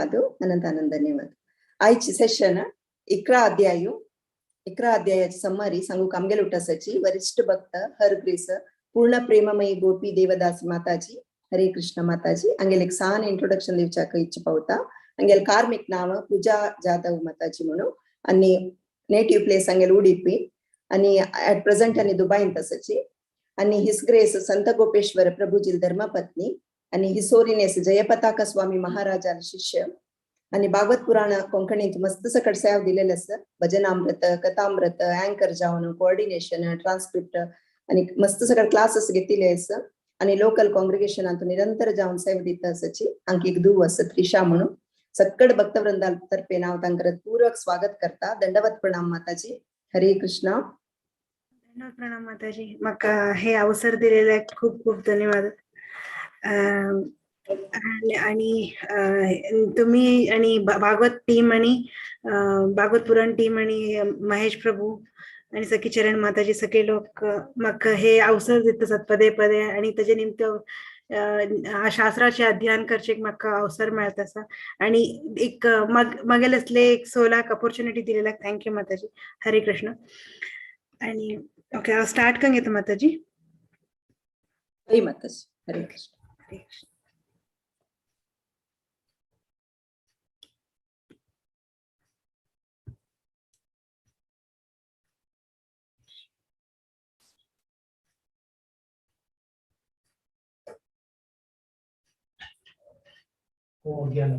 अनंत धन्यवाद. आयची सेशन इकरा अध्यायाची सम्मारी सांगू कामगेल उठासाची वरिष्ठ भक्त हरग्रीस पूर्ण प्रेममयी गोपी देवदास माताजी हरे कृष्ण माताजी अंगेल एक सान इंट्रोडक्शन दिवचाक इच्छा पावता. अंगेल कार्मिक नाव पूजा जाधव माताजी म्हणून आणि नेटिव्ह प्लेस अंगेल उडीपी आणि ऍट प्रेझेंट आणि दुबई तसची आणि हिस ग्रेस संत गोपेश्वर प्रभुजी धर्मपत्नी आणि हिस होलिनेस जयपताका स्वामी महाराजा शिष्य आणि भागवत पुराण कोंकणीत मस्त सकट सेव दिलेले असत. भजनामृत कथामृत अँकर जाऊन कोऑर्डिनेशन ट्रान्स्क्रिप्ट आणि मस्त सकट क्लासेस घेतले असत आणि लोकल कॉंग्रिगेशनात निरंतर जाऊन सेव दित असची. अंकिक दू असत त्रिशा म्हणून सक्कड भक्तवृंदातर्फे नाव तांकर पूरक स्वागत करता. दंडवत प्रणाम माताजी. हरे कृष्ण. दंडवत प्रणाम माताजी. मका हे अवसर दिलेला खूप खूप धन्यवाद. आणि तुम्ही आणि भागवत टीम आणि भागवत पुराण टीम आणि महेश प्रभू आणि सखी चरण माताजी सगळे लोक मग हे अवसर देतात पदे पदे आणि त्याच्या निमित्त शास्त्राचे अध्ययन करचे म्हाका अवसर मेळता असा आणि एक मगेल असले एक सोलाक ऑपॉर्च्युनिटी दिलेला. थँक्यू माताजी. हरे कृष्ण. आणि ओके स्टार्ट करूं घेता माताजी. हरे माताजी. हरे कृष्ण. हरे कृष्ण. ज्ञान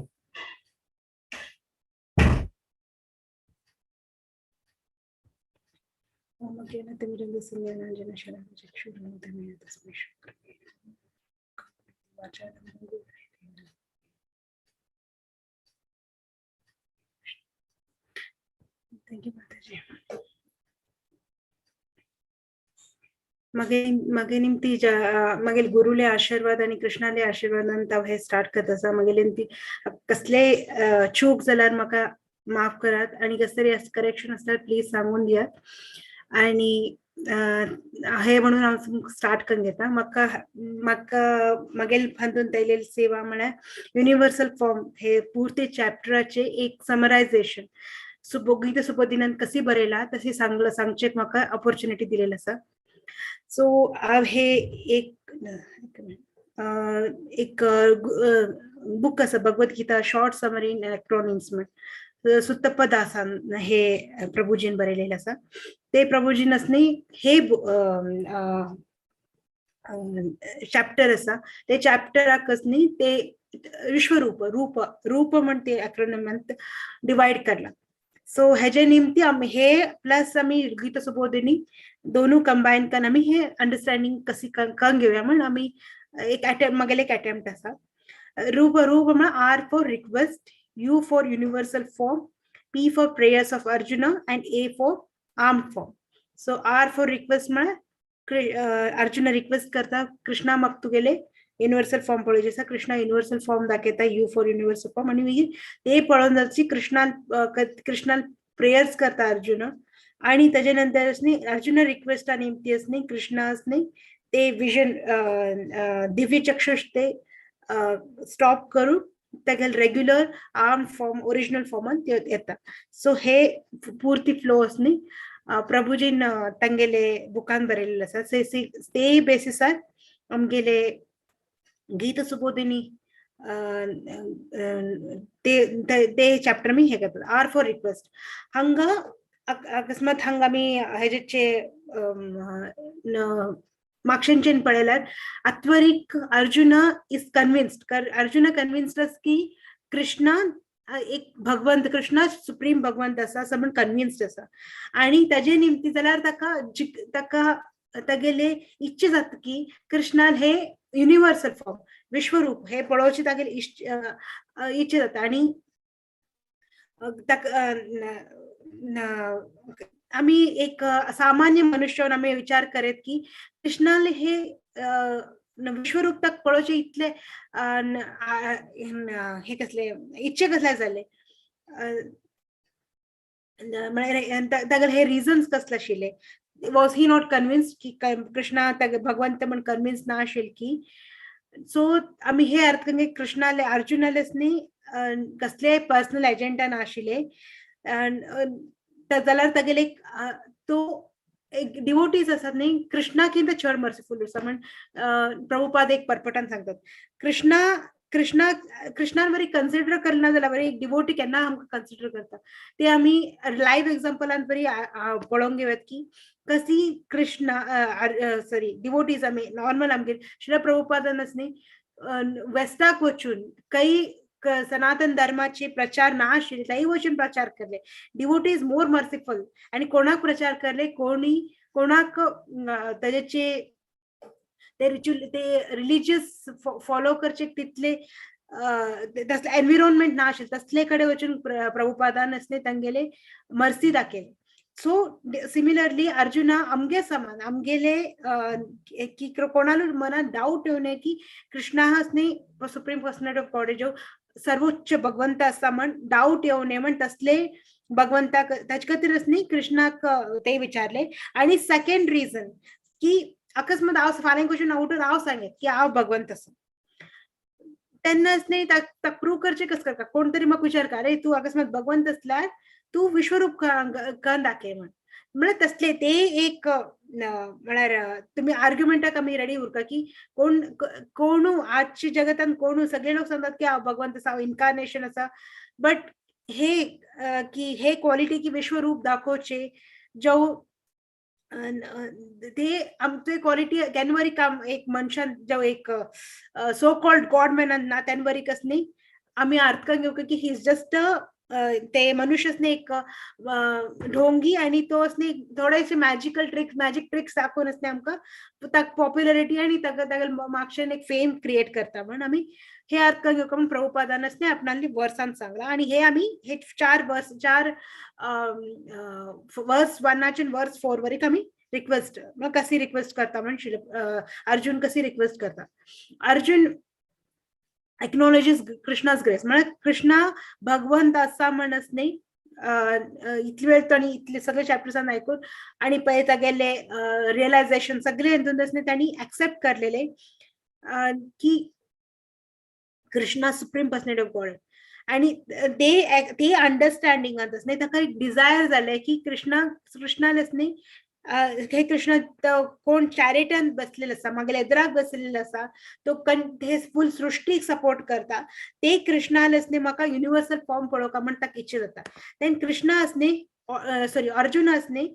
थँक्यू माताजी. मगे निमती मगेल गुरुले आशीर्वाद आणि कृष्णाले आशीर्वाद हे स्टार्ट करत असा. मगेल निमती कसले चूक जाल्यार म्हाका माफ करात आणि कसले करेक्शन असल्यार प्लीज सांगून दियात. आणि हे म्हणून हांव स्टार्ट करून घेता. म्हाका मगेल हातून तेलेली सेवा म्हळ्यार युनिवर्सल फॉर्म हे पुर्ते चॅप्टराचे एक समरायझेशन गीता सुबोधिनान कशी बरयला तशी सांगचे म्हाका ऑपॉर्च्युनिटी दिलेली आसा. सो हे एक बुक आसा Bhagavad Gita short summary in electronics म्हणून सुत्तप्पा दासान हे प्रभुजीन बरयलेले आसा. ते प्रभुजीन असनी हे चॅप्टर आसा ते चॅप्टराक असनी ते विश्वरूप रूप म्हण ते अक्रॉनिमांत डिवाइड करला. सो हेजे निमती आमी हे प्लस आमी गीता सुबोधिनी दोनू कंबाईन करून आमी हे अंडरस्टँडिंग कशी करून घेऊया म्हणून आमी एक मगेले एक अटेम्प्ट आसा. रूप म्हण R for request, U for universal form, P for prayers of Arjuna and A for arm form. So R for request म्हळ्यार अर्जुना रिक्वेस्ट करता कृष्णा म्हाका तुगेले युनिवर्सल फॉर्म पळोवचे आसा. कृष्णा युनिवर्सल फॉर्म दाखयता यू फॉर युनिवर्सल फॉर्म आणि मागीर ते पळोवन जावची कृष्णान प्रेयर्स करता अर्जुना आणि त्याच्या नंतर अर्जुना रिक्वेस्ट आणि ती असणे कृष्णा असणे ते विजन दिव्य चक्षुष ते स्टॉप करून तेगेल रेग्युलर आर्म फॉर्म ओरिजिनल फॉर्मान येता. सो हे पूर्ती फ्लो असणे प्रभुजीन तांगेले बुकान बरयलेले आसा. ते बेसिसार आमगेले गीता सुबोधिनी ते चॅप्टर मी हे करतात. आर फॉर रिक्वेस्ट हांगा अकस्मात हांगा आमी हेजेचे मार्क्शेंचेन पळयल्यार आत्वरीक अर्जुना इज कन्विन्स्ड. अर्जुना कन्विन्स्ड आस की कृष्णा एक भगवंत कृष्णा सुप्रीम भगवंत आसा असं म्हण कन्विन्स्ड आसा आणि ताजे निमती जाल्यार ताका तागेले इच्छा जाता की कृष्णान हे युनिवर्सल फॉर्म विश्वरूप हे पळोवची तागेली इच्छा जाता. आणि आम्ही एक सामान्य मनुष्य आम्ही विचार करेत की कृष्णाले हे विश्वरूप तक पळोवचे इतले हे कसले इच्छे कसले जाले म्हळ्यार हे रिझन्स कसले आशिल्ले. वॉज ही नॉट कन्विन्स्ड की कृष्णा भगवंत म्हण कन्विन्स ना आशिल्ले की. सो आम्ही हे अर्थ म्हणजे कृष्णाले अर्जुनालेच न्ही कसले पर्सनल एजेंडा नाशिले जाल्यार तागेले तो एक डिवोटीज असतात न्ही कृष्णाकिंत चड मर्सिफुल आसा म्हण प्रभुपाद एक परपटान सांगतात कृष्णान बरी कन्सिडर करना जाल्यार बरी एक डिवोटी केन्ना आमकां कन्सिडर करता ते आमी लायव्ह एक्झाम्पलान बरी पळोवंक घेवयात की कशी कृष्णा सॉरी डिवोटीज आमी नॉर्मल आमगे श्री प्रभुपादान न्ही वेस्टाक वचून काही सनातन धर्माचे प्रचार ना आशिल्ले थंय वचून प्रचार केले डिवोटीज मोर मर्सिफुल आणि कोणाक प्रचार केले कोणाक तेचे ते रिच्युअल ते रिलिजियस फॉलो करचे तितले तसले एनविरॉन्मेंट ना आशिल्ले तसले कडेन वचून प्रभुपादान असले तांगेले मर्सी दाखयले सो सिमिलरली अर्जुना आमगे समान आमगेले की कोणाला मनात डाऊट येऊ नये की कृष्णा हाच न्ही सुप्रीम पर्सनॅलिटी ऑफ गॉड जो सर्वोच्च भगवंत आसा म्हण डाऊट येऊ नये म्हण तसले भगवंताक ताचे खातीरच न्ही कृष्णाक ते विचारले आणि सेकंड रिजन की अकस्मात हांव फाल्यां क्वेश्चन उठून हांव सांगेत की हांव भगवंत आसा तेन्नाच न्ही ताका प्रूव करचें कस करता कोण तरी म्हाका विचारता अरे तूं अकस्मात भगवंत असल्यार तू विश्वरूप करून दाखय म्हण तसले ते एक म्हळ्यार तुम्ही आर्ग्युमेंटाक आमी रेडी उरका की कोण आजच्या जगतान कोण सगळे लोक सांगतात की हांव भगवंत आसा हांव इन्कार्नेशन आसा बट हे की हे क्वालिटी की विश्वरूप दाखोवचे जो ते आमचे क्वालिटी केन्ना काम एक मनशान जो एक सो कॉल्ड गॉड मॅन ना तेन्ना वरी कस न्ही आमी अर्थकान घेवका की ही इज जस्ट ते मनुष्य एक ढोंगी आणि तो असणे थोडेसे मॅजिक ट्रिक्स दाखवून असणे आमकां पॉप्युलरिटी आणि मागच्यान एक फेम क्रिएट करता म्हणून आमी हे अर्थ घेवका म्हणून प्रभुपादान असणे आपणाली वर्सान सांगला आणि हे आमी हे चार वर्स 1 वर्स 4 वरीक आमी रिक्वेस्ट कशी रिक्वेस्ट करता म्हणून अर्जुन कशी रिक्वेस्ट करता अर्जुन acknowledges Krishna's grace म्हणजे कृष्णा भगवंत असा म्हणस नाही इतली वेळ ताणी इतले सगळे चॅप्टर्सान ऐकून आणि पळय तागेले रिअलायझेशन सगळे हितून त्यांनी एक्सेप्ट करलेले की Krishna supreme personality of God आणि ते अंडरस्टँडिंगात नाही ताका एक डिझायर जाले की कृष्णाला नाही हे कृष्ण कोण चॅरिटन बसलेला आसा मागेल्या एदराक बसलेला आसा तो हे फुल सृष्टीक सपोर्ट करता ते कृष्णाल असणे म्हाका युनिवर्सल फॉर्म पळोवका म्हण ताका इच्छा जाता देन कृष्णा असणे सॉरी अर्जुन असणे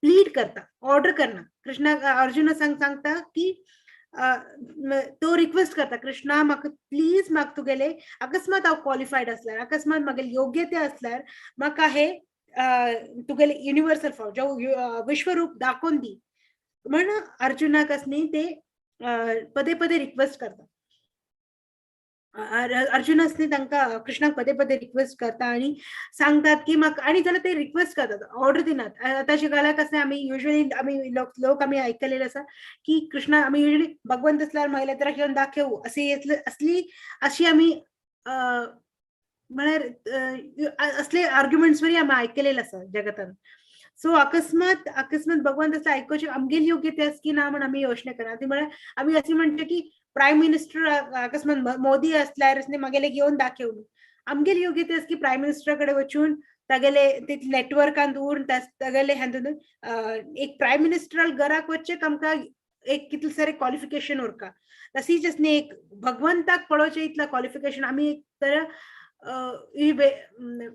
प्लीड करता ऑर्डर करना कृष्णा अर्जुन सांगता की तो रिक्वेस्ट करता कृष्णा म्हाका प्लीज म्हाका तुगेले अकस्मात हांव क्वॉलिफायड असल्यार अकस्मात म्हागेली योग्यते असल्यार म्हाका हे तुगेले युनिवर्सल फॉर्म जो विश्वरूप दाखोवन दी म्हण अर्जुनाक असनी ते पदे पदे रिक्वेस्ट करता अर्जुन असणे तांकां कृष्णाक पदे पदे रिक्वेस्ट करता आणि सांगतात की म्हाका आणि जाल्यार ते रिक्वेस्ट करतात ऑर्डर दिनात आतांच्या काळाक असणे आमी युजली आमी लोक आमी आयकलेले आसा की कृष्णा आमी युजली भगवंत असल्यार महिला तर घेवन दाखवू अशी आमी म्हळ्यार असले आर्ग्युमेंट्स वरी आमी आयकलेले आसा जगतान सो अकस्मात भगवंत असं आयकोवचे आमगेली योग्यते आसा की ना म्हण आमी योचना करा ती म्हळ्यार आमी अशी म्हणटा की प्रायम मिनिस्टर अकस्मात मोदी असल्यार मागेले घेवन दाखव आमगेली योग्यते आसा की प्रायम मिनिस्टरा कडेन वचून तागेले नेटवर्कान उरून तागेले एक प्रायम मिनिस्टराल घराक वचचेक आमकां एक कितले सारे क्वॉलिफिकेशन उरका तशीच न्ही एक भगवंताक पळोवचे इतलं क्वॉलिफिकेशन आमी एक तर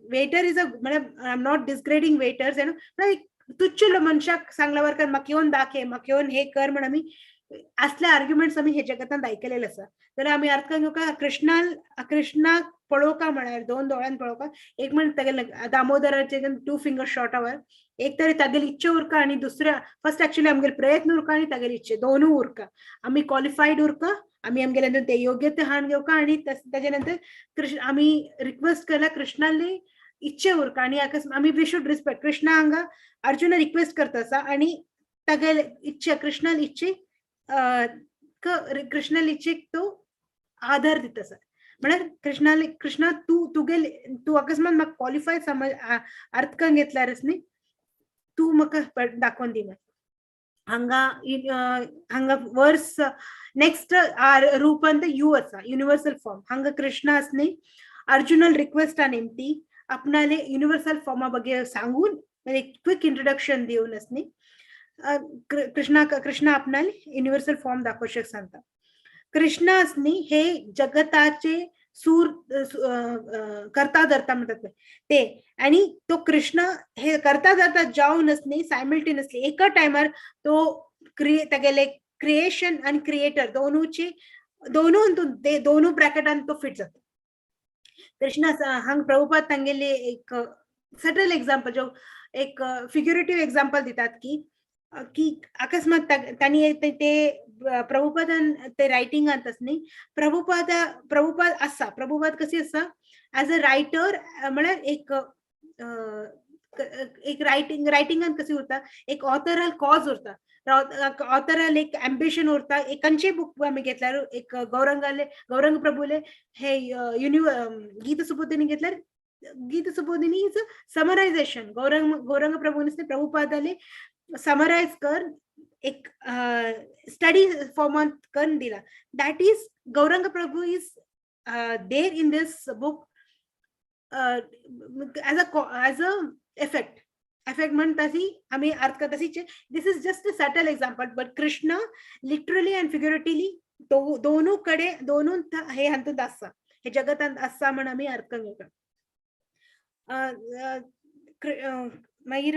वेटर इज म्हळ्यार आय एम नॉट डिसग्रेडिंग वेटर्स तुच्छ मनशाक सांगला वर म्हाका येवन दाखय म्हाका येवन हे कर म्हण आमी असले आर्ग्युमेंट्स आमी हे जगतान आयकलेले आसा जाल्यार आमी अर्थ घेवका कृष्णाक पळोवका म्हळ्यार 2 दोळ्यान पळोवका एक म्हण तागेले दामोदराचे 2 फिंगर शॉर्ट आवर एक तरी तागेली इच्छा उरका आणि दुसऱ्या फर्स्ट एक्चुअली आमगेले प्रयत्न उरका आणि तागेली इच्छा दोनूय उरका आमी क्वॉलिफाईड उरका आमी आमगेले ते योग्यते हाण घेवका आणि ताजे नंतर आमी रिक्वेस्ट केला कृष्णाली इच्छे उरका आणि आमी वी शुड रिस्पेक्ट कृष्णा हांगा अर्जुन रिक्वेस्ट करता आसा आणि तागेले इच्छा कृष्णाल इच्छेक कृष्णाल इच्छेक तो आधार दिता आसा म्हळ्यार कृष्णा तू अकस्मात म्हाका क्वॉलिफाय समज अर्थकान घेतल्यारच न्ही तू म्हाका दाखोवन दी हांगा वर्स नेक्स्ट रूपांत यू आसा युनिवर्सल फॉर्म हांगा कृष्णा आसा न्ही अर्जुनल रिक्वेस्ट नेमती आपणाले युनिवर्सल फॉर्मा बगे सांगून क्विक इंट्रोडक्शन देऊनच नी कृष्णा आपणाले युनिवर्सल फॉर्म दाखवशक सांगता. कृष्णासनी हे जगताचे सूर करता धरता म्हणतात ते, आणि तो कृष्ण हे करता धरता जाऊनच नाही सायमल्टेनियसली एका टायमार तो तेगेले क्रिएशन आणि क्रिएटर दोनों ब्रॅकेटान तो फिट जातो. कृष्ण हांग प्रभुपाद तांगेले एक सटल एक्झाम्पल जो एक फिग्युरेटिव्ह एक्झाम्पल दितात की अकस्मात त्यांनी ते प्रभुपादान ते रायटिंग आणतच नाही. प्रभुपाद कशी असा ऍज अ रायटर म्हळ्यार एक रायटिंगान कशी उरता एक ऑथराल कॉज उरता, ऑथराल एक एम्बिशन उरता. एक खंयचेय बुक आमी घेतल्यार एक गौरंग प्रभुले हे गीत सुबोधिनी घेतल्यार Gita Subodhini is a summarization. Gaurang प्रभुने प्रभुपादाले समराइज कर एक स्टडी फॉर्मात करून दिला. That is Gaurang Prabhu is there in this book as a effect म्हणता आम्ही अर्थ करता. This is just a subtle example, but Krishna literally and figuratively दोनों कडे दोनों हे हातूंत आसा, हे जगतांत आसा म्हण आम्ही अर्थ करता. मागीर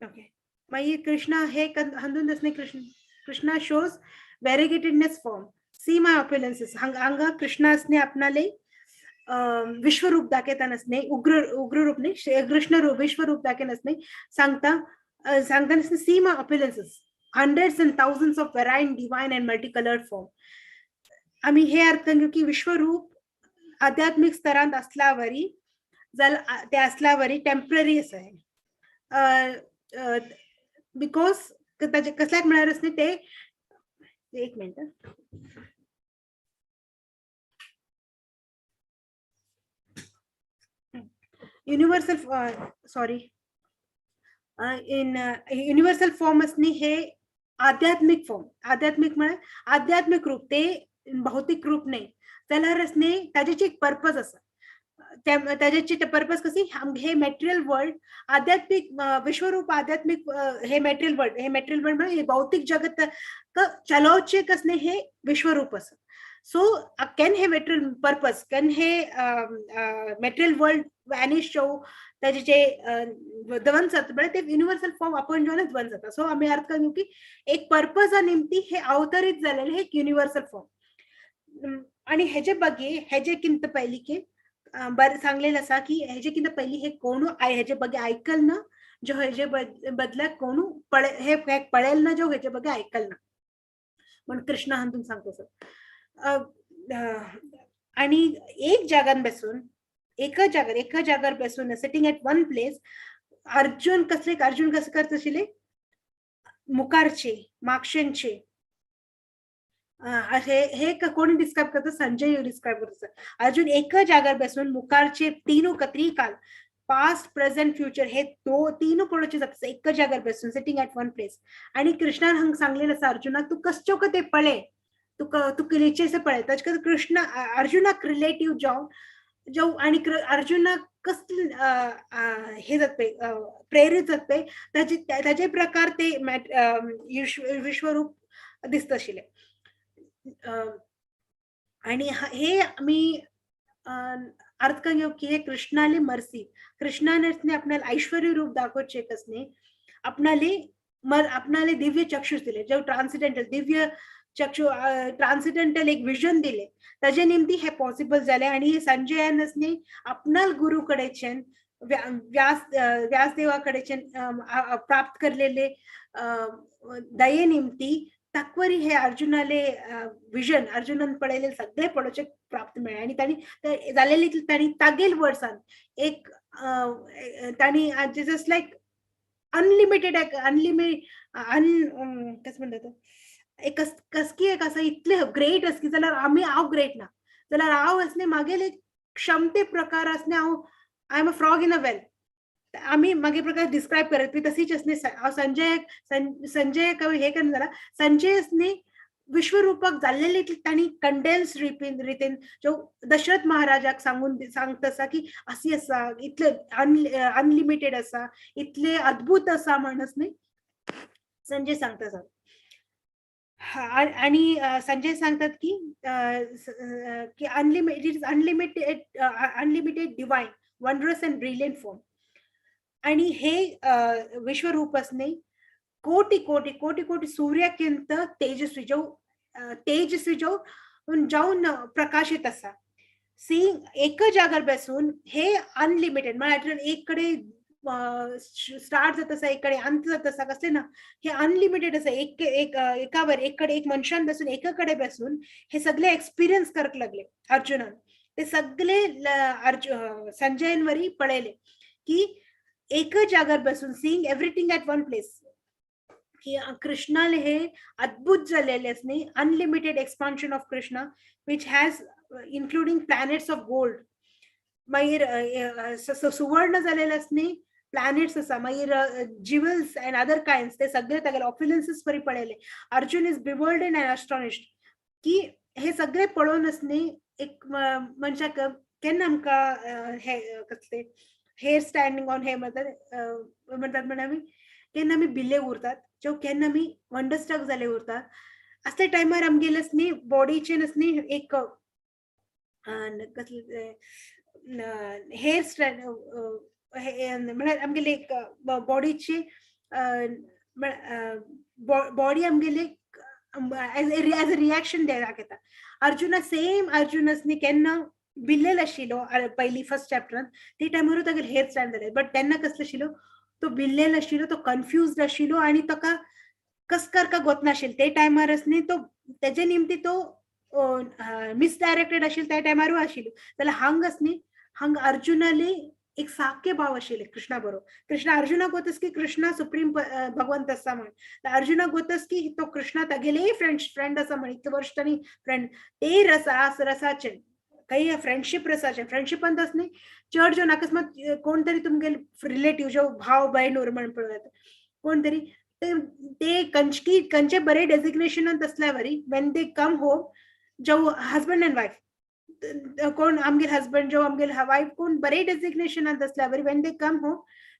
ओके मागीर कृष्णा हे हातूंत असणे Krishna shows variegatedness form. See my opulences हांगा कृष्णा असणे आपणाले विश्वरूप दाखयता नसणे, उग्र रूप नाही कृष्ण रूप विश्वरूप दाखय नसणे सांगता नसणे. See my opulences hundreds and thousands of variant divine and multi coloured form. आम्ही हे अर्थ घेऊ की विश्वरूप आध्यात्मिक स्तरांत असल्यावरी ते असल्यावरी टेम्पररी असं आहे. बिकॉज कसल्याक म्हळ्यार असणे ते एक minute universal in universal form असणे हे आध्यात्मिक फॉर्म. आध्यात्मिक म्हळ्यार आध्यात्मिक रूप, ते भौतिक रूप नाही. जाल्यार असणे ताजेची एक पर्पज असा. त्याची पर्पज कशी हे मटेरियल वर्ल्ड आध्यात्मिक विश्वरूप आध्यात्मिक हे मटेरियल वर्ल्ड म्हणजे भौतिक जगत चलोवचे कसणे हे विश्वरूप असं. सो कॅन हे मटेरियल पर्पज कॅन हे मटेरियल वर्ल्ड वॅनिश जाऊ त्याचे जे ध्वंस जाता म्हणजे ते युनिवर्सल फॉर्म आपण जेवणच ध्वंस जाता. सो आम्ही अर्थ करू की एक पर्पज नेमती हे अवतरित झालेले हे युनिवर्सल फॉर्म. आणि हेजे बगे हेजे किंत पहिली की बरं सांगलेलं असा की हेजे किंत पहिली हे कोण हेजे बगे ऐकल ना जो हेजे बदल्याक कोण हे पळेल ना जो हेजे बगे ऐकल ना म्हणून कृष्ण हातून सांगतो सर. आणि एक जागान बसून एका जागार बसून sitting at one place Arjun कसं करत आशिल्ले मुखारचे मागशेंचे हे कोणी डिस्क्राईब करतो संजय डिस्क्राईब करतो. अर्जुन एका जागार बसून मुखारचे त्रिकाल पास्ट प्रेझेंट फ्युचर हे तीन पळोवचे जाता एका जागार बसून सिटिंग एट वन प्लेस. आणि कृष्णान हांग सांगलेलं आसा अर्जुनाक तू कश्यो ते पळे तू किलेचे पळे ताचे कृष्ण अर्जुनाक रिलेटिव्ह जाऊ आणि अर्जुनाक कसले हे जातपय प्रेरित जातपय ताचे प्रकार ते विश्वरूप दिसत आशिल्ले. आणि हे आम्ही अर्थ का घेऊ की हे कृष्णाले मर्सी कृष्णाने आपल्याला ऐश्वर्य रूप दाखवचे कसने आपणाले दिव्य चक्षुष दिले जो ट्रान्सिडेंटल दिव्य चक्षु ट्रान्सिडेंटल एक विजन दिले ताजे निमती हे पॉसिबल झाले. आणि संजयानसने आपणाल गुरु कडेच्यान व्यासदेवा कडेच्यान प्राप्त करलेले दये निमती ताकवरी हे अर्जुनाले विजन अर्जुनन पळयले सगळे पळोवचे प्राप्त मेळ्ळे. आणि ताणी जालेली ताणी तागेल वर्सान एक ताणी जस्ट लायक अनलिमिटेड कसं म्हणतात एक कसकी एक असं इतले ग्रेट असकी जाल्यार हांव ग्रेट ना जाल्यार हांव असणे मागेल एक क्षमते प्रकार असणे हांव I am a frog in a well आम्ही मागे प्रकार डिस्क्राईब करत मी तशीच असणे संजय कवी हे करून झाला संजय असणे विश्वरूपक जाल्लेले तांणी कंडेन्स रितीन जो दशरथ महाराजाक सांगता असा की अशी असा इतले अनलिमिटेड असा इतले अद्भुत असा म्हणस न्ही संजय सांगता सर आणि संजय सांगतात की unlimited divine wondrous and brilliant form आणि हे विश्वरूप असणे कोटी कोटी कोटी कोटी सूर्याक्किंत तेजस्वी जो जाऊन प्रकाशित असा सीइंग एक जागर बसून हे अनलिमिटेड मला एक कडे स्टार्ट जात असा एक कडे अंत जात असा कसले ना हे अनलिमिटेड असं एकावर एक मनशान बसून एकाकडे बसून हे सगळे एक्सपिरियन्स करक लागले अर्जुनान ते सगळे संजयनवरी पळयले की एक जागर बसून seeing everything at one place की कृष्णाले हे अद्भुत झालेले असणे unlimited expansion of Krishna which has including planets of gold मागीर सुवर्ण झालेले असणे प्लॅनेट्स असा मागीर जिवल्स अँड अदर काइंड्स ते सगळे तागेले ऑप्युलन्सीस बरी पळयले अर्जुन इज बिवर्ल्ड अँड ॲस्टॉनिश्ड की हे सगळे पळोवन असणे एक मनशाक केन्ना आमकां हे कसले हेअर स्टँडिंग ऑन हे म्हणतात म्हण आमी केन्ना आमी भिल्ले उरतात जो केन्ना आमी वंडरस्ट्रक जाले उरतात असले टायमार आमगेले न्ही बॉडीचेर न्ही एक कसले हेअर स्टँड म्हळ्यार आमगेले एक बॉडीची बॉडी आमगेले एज अ रिएक्शन देवाक येता अर्जुनस न्ही केन्ना भिल्लेलो आशिल्लो पयली फर्स्ट चॅप्टरान ते टायमारूच तागेले हेअर स्टँड जाले बट तेन्ना कसलो आशिल्लो तो भिल्लेलो आशिल्लो तो कन्फ्युज्ड आशिल्लो आणि ताका कस करका गोतनाशिल्लो ते टायमार न्ही तो तेजे निमती तो मिसडायरेक्टेड आशिल्लो त्या टायमारूय आशिल्लो जाल्यार हांग अर्जुनाले एक सारखे भाव आशिल्ले कृष्णा बरोबर कृष्णा अर्जुनाक गोतस की कृष्णा सुप्रीम भगवंत आसा म्हण अर्जुनाक गोतस की तो कृष्णा तागेले फ्रेंड आसा म्हण इतले वर्ष तांणी फ्रेंड ते रसाचे काही फ्रेंडशिप रसाचे फ्रेंडशिपान न्ही चड जो अकस्मात कोण तरी तुमगे रिलेटिव्ह जो भाव भयण म्हण पळयात कोण तरी ते कंचे बरे डेजिग्नेशन असल्यावरी वेन दे कम होम जो हजबंड अँड वाईफ कोण आमगे हजबंड जो आमगे वाईफ कोण बरे डेजिग्नेशन असल्यावरी वेन दे कम होम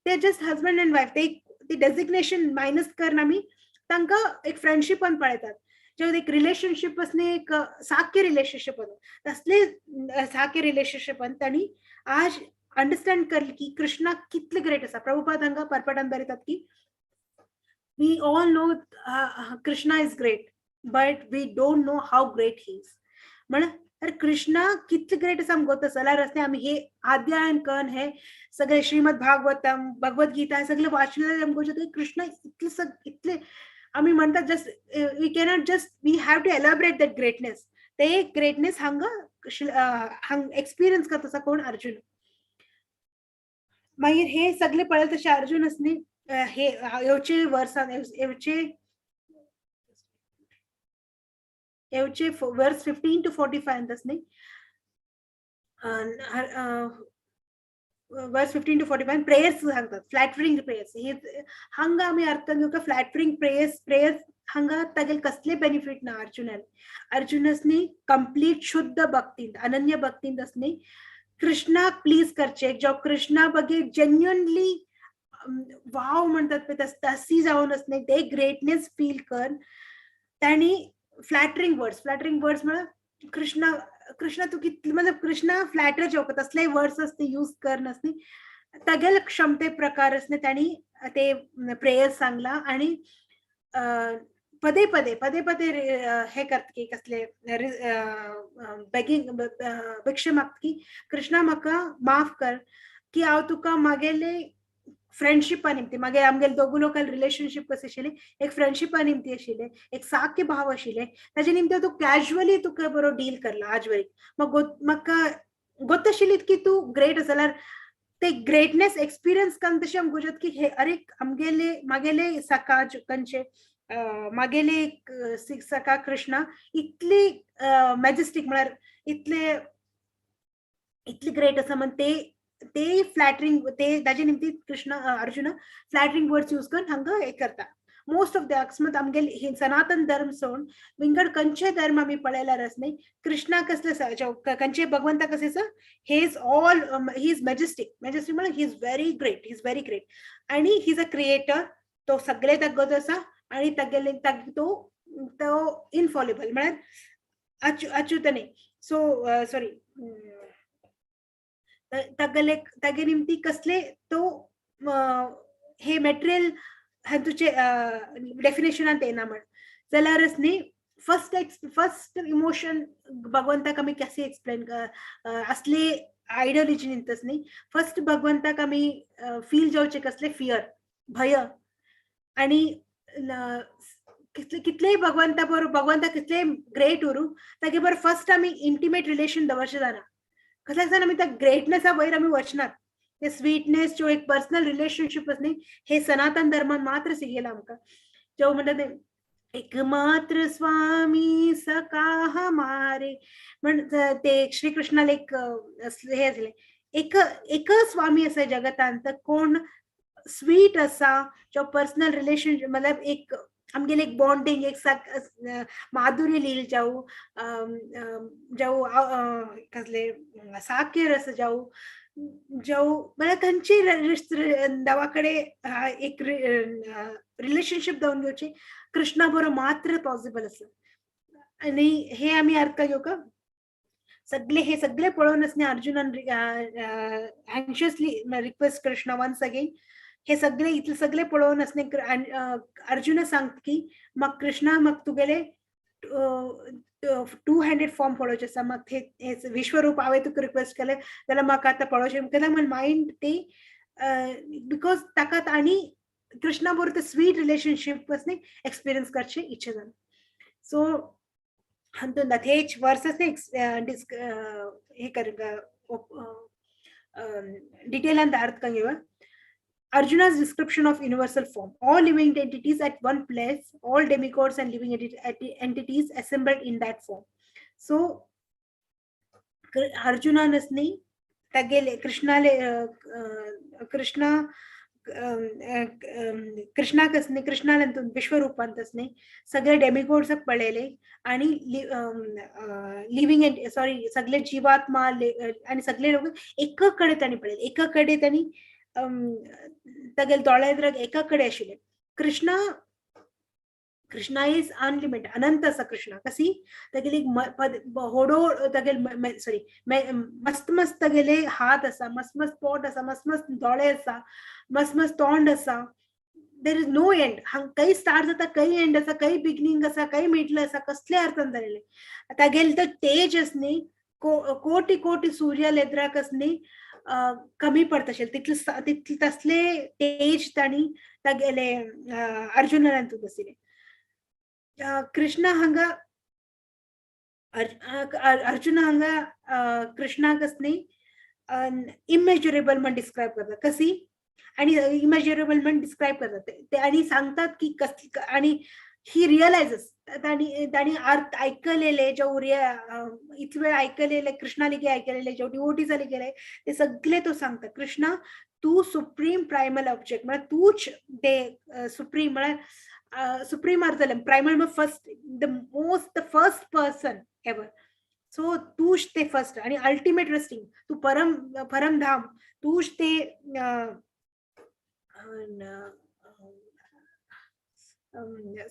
ते जस्ट हजबंड अँड वाईफ ते डेजिग्नेशन मायनस करून आमी तांकां एक फ्रेंडशिपान पळयतात जो एक रिलेशनशिप असणे एक साख्य रिलेशनशिप तसले साख्य रिलेशनशिपान तांणी आज अंडरस्टँड करले की कृष्णा कितले ग्रेट आसा प्रभुपाद हांगा परपटान बरयतात की we all know Krishna is great but we don't know how great he is म्हण कृष्णा कितले ग्रेट आसा आमकां गोत जाल्यार असले आमी हे अध्ययन करून हे सगळे श्रीमद भागवतम भगवद्गीता सगळे वाचले आमकां कृष्णा इतले आम्ही म्हणतात just we cannot just we have to elaborate that greatness ते ग्रेटनेस हांग एक्सपिरियन्स करता असा कोण अर्जुन मागीर हे सगळे पळयत तशें अर्जुन न्ही हे येवचे वर्सान येवचे वर्स 15 to 45 न्ही वर्स 15 to 45 प्रेयर्स सांगतात फ्लॅटरिंग प्रेयर्स हे हांगा आमी अर्थ घेऊ का फ्लॅटरिंग प्रेयर्स हांगा तागेले कसले बेनिफिट ना अर्जुनस न्ही कंप्लीट शुद्ध भक्तींत अनन्य भक्तींत न्ही कृष्णाक प्लीज करचे जो कृष्णा बगे जेन्युअनली वाव म्हणतात पळय तशी जावन न्ही ते ग्रेटनेस फील कर तांणी फ्लॅटरिंग वर्ड्स म्हळ्यार कृष्णा तू कितले मतलब कृष्णा फ्लॅटर जेवक तसले वर्ड्स असते यूज करन न्ही तागेले क्षमते प्रकार न्ही तांणी ते प्रेयर सांगला आणि पदे पदे हे करता की कसले बेगिंग भिक्षा मागता की कृष्णा म्हाका माफ कर की हांव तुका मागेले फ्रेंडशिपा निमती मागे आमगेले दोगू लोकल रिलेशनशिप कशें आशिल्लें एक फ्रेंडशिपा निमती आशिल्लें एक साख्य भाव आशिल्ले ताजे निमती तूं कॅज्युअली तुका बरो डील करला आज वरी म्हाका गोत आशिल्ली की तूं ग्रेट आसा जाल्यार ते ग्रेटनेस एक्सपिरियन्स करून तशें आमकां गोजत की हे अरे मागेले सखा कंचे मागेले सखा कृष्णा इतली मॅजेस्टीक म्हळ्यार इतले ग्रेट आसा म्हण ते ते फ्लॅटरिंग ते ताजे निमती कृष्ण अर्जुन फ्लॅटरिंग वर्ड्स यूज करून हांगा हे करता. मोस्ट ऑफ द अकस्मात आमगेल हे सनातन धर्म सोडून विंगड खंयचे धर्म आमी पळयल्यार आसली कृष्णा कसले खंयचे भगवंता कसे he is all he is majestic म्हळ्यार he is very great आणि he is a creator. तो सगळे तगत आसा आणि तागेले तो इनफॉलेबल म्हळ्यार अच्युतने सो सॉरी तागे निमती कसले तो हे मटेरियल तुझे डेफिनेशनात येना म्हण जाल्यारच न्ही फर्स्ट इमोशन भगवंताक आमी कसे एक्सप्लेन असले आयडियोलॉजी निंतच न्ही फर्स्ट भगवंताक आमी फील जावचे कसले फियर भय आणि कितलेय भगवंता कितले ग्रेट उरू तागे बरोबर फर्स्ट आमी इंटिमेट रिलेशन दवरचे जाणा कसल्याक जाण आमी त्या ग्रेटनेसा वयर आमी वचनात ते स्वीटनेस जो एक पर्सनल रिलेशनशिप न्ही हे सनातन धर्मान मात्र सिगेला आमकां जो म्हणटा ते एकमात्र स्वामी सका हमारे म्हण ते श्रीकृष्णाला एक हे आसले एक स्वामी आसा जगतांत कोण स्वीट आसा जो पर्सनल रिलेशनशिप मतलब एक आमगेले एक बॉन्डिंग एक माधुर्य लील जाऊ जाऊ कसले साकेर आसा जाऊ म्हळ्यार खंयची देवाकडे एक रिलेशनशिप जावन घेवची कृष्णा बरोबर मात्र पॉसिबल आसा. आणि हे आमी अर्थ घेवका हे सगळे पळोवनच न्ही अर्जुनान अँक्शियसली रिक्वेस्ट कृष्णा वन्स अगेन हे सगळे इतले सगळे पळोवन असणे अर्जुन सांगता की मग कृष्णा मग तुगेले 200 फॉर्म पळोवचे आसा मग हे विश्वरूप हांवें तुका रिक्वेस्ट केले जाल्यार म्हाका आतां पळोवचें केल्यार म्हण मायंड ते बिकॉज ताका आनी कृष्णा बरोबर ते स्वीट रिलेशनशीप एक्सपिरियन्स करचे इच्छा जालें. सो हातूंत हे वर्सस हे कर डिटेलान अर्थ घेवया. Arjuna's description of universal form, all living entities at one place, all demigods and living entities assembled in that form. So Arjuna nasni tagele Krishna कसने कृष्णानंतून विश्वरूपांत असणे सगळे डेमिगोड्स पळयले आणि लिव्हिंग सॉरी सगळे जीवात्मा आणि सगळे लोक एक कडे तांणी पळयले एक कडे तांणी तगेल दोळे एका कडे आशिल्ले. कृष्णा इज अनलिमिटेड अनंत आसा कृष्णा कशी तगेली होडो तगेल सॉरी मस्त मस्त तगेले हात आसा मस्त मस्त पोट आसा मस्त मस्त दोळे आसा मस्त मस्त तोंड आसा. देर इज नो एंड काही स्टार्ट जाता काही एंड आसा काही बिगिनिंग आसा काही मिडल आसा कसले अर्थान जालेले तागेले तो तेज असनी कोटी कोटी सूर्य लेद्राक असनी कमी पडता तितले तसले तेज ताणी तागेले अर्जुनान दसिले. कृष्णा हांगा अर्जुना हांगा कृष्णाक असनी इमेजरेबल म्हण डिस्क्रायब करता कशी आणि इमेजरेबल म्हण डिस्क्रायब करतात ते आणि सांगतात की कसली आणि ही रिअलायझस ताणी अर्थ ऐकलेले जो इतके वेळ ऐकलेले कृष्णा लेगी ऐकलेले जो डिवोटीज गेले ते सगळे तो सांगतात कृष्णा तू सुप्रीम प्रायमल ऑब्जेक्ट म्हळ्यार तूच ते सुप्रीम म्हळ्यार सुप्रीम अर्थ जालें primal first the first person ever. So तूच ते फर्स्ट आणि अल्टिमेट रेस्टिंग तू परमधाम तूच ते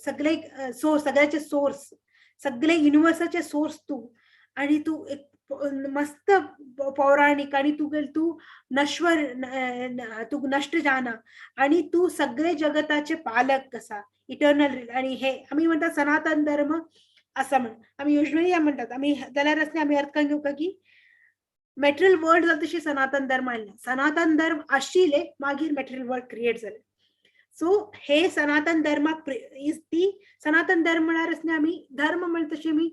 सगळे सगळ्याचे सोर्स सगळे युनिवर्साचे सोर्स तू आणि तू एक मस्त पौराणिक आणि तू नश्वर तू नष्ट जाना आणि तू सगळे जगताचे पालक कसा इटर्नल. आणि हे आम्ही म्हणतात सनातन धर्म असं म्हण आम्ही युजली म्हणतात आम्ही जाल्यार आम्ही अर्थ घेवका की मॅटेरियल वर्ल्ड जाता तशी सनातन धर्म आयले सनातन धर्म आशिले मागीर मॅटेरियल वर्ल्ड क्रिएट जाले. सो हे सनातन धर्माक इज ती सनातन धर्म म्हळ्यार आम्ही धर्म म्हण तशी आमी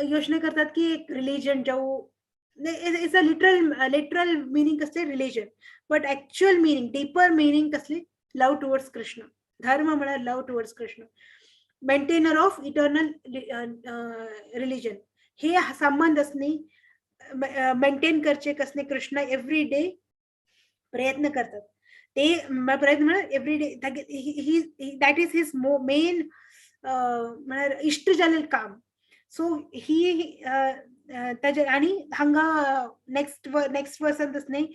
योजना करतात की एक रिलीजन जाऊ इज अ लिटरल मिनिंग कसले religion but actual meaning deeper meaning कसले लव टुवर्ड्स कृष्ण. धर्म म्हळ्यार love towards Krishna maintainer of eternal religion हे संबंध असणे मेंटेन करचे कसले कृष्ण एव्हरी डे प्रयत्न करतात ते प्रयत्न every day that is his main इष्ट जालेल काम. सो ही ताजे आणि हांगा नेक्स्ट वर्सान तसने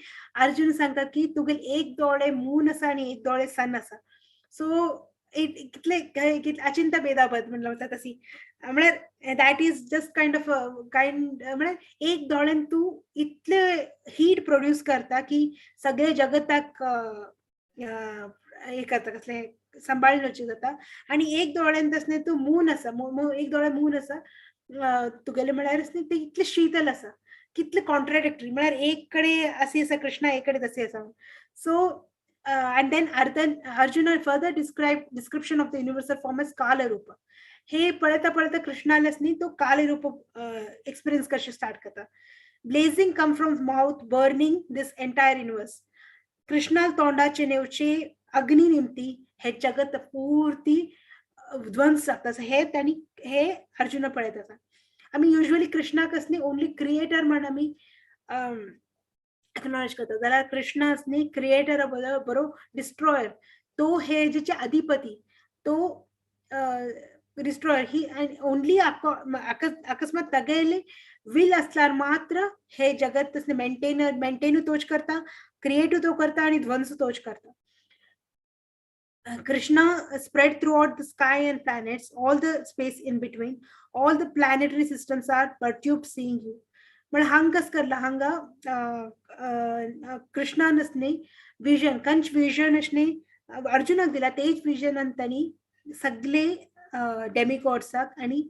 अर्जुन सांगतात की तुगेल एक दोळे मून आसा आणि एक दोळे सन आसा. सो कितले अचिंत्य भेदाभेद म्हणलं वता तशी म्हळ्यार that is just kind of म्हळ्यार एक दोळ्यान तूं इतले हीट प्रोड्यूस करता की सगळे जगताक हे करता कसले सांबाळून वचचे जाता. आणि एक दोळ्यान तसने तूं मून आसा एक दोळे मून आसा तुगेले म्हळ्यार ते इतले शीतल आसा कितले कॉन्ट्राडिक्टरी म्हळ्यार एक कडे अशी आसा कृष्णा एक कडे तशी आसा. So and then Arjuna further description of the universal form as Kala Rupa. हे पळता पळता कृष्णालाच तो काल रूप एक्सपिरियन्स कशी स्टार्ट करता. Blazing come from mouth burning this entire universe. Krishna तोंडाचे नेवचे अग्नी निमती हे जगत पूर्ती ध्वंस जाता हे अर्जुन पळयत आसा. आम्ही युजली कृष्णाक असली ओनली क्रिएटर म्हण आम्ही एक्नॉलेज करता जाल्यार कृष्ण असली क्रिएटर बरो डिस्ट्रॉयर. तो हे जेचे अधिपती तो डिस्ट्रॉयर ही ओनली अकस्मात तगेले विल असल्यार मात्र हे जगत तसले मेंटेन तोच करता, क्रिएटिव्ह तो करता आणि ध्वंस तोच करता. Krishna spread throughout the sky and planets, all the space in between, all the planetary systems are perturbed seeing you. पण हांग कस करला हांगा कृष्णान असणे विजन कंच विजन असणे अर्जुनाक दिला तेच विजन आणि त्यांनी सगळे डेमिगॉड्साक आणि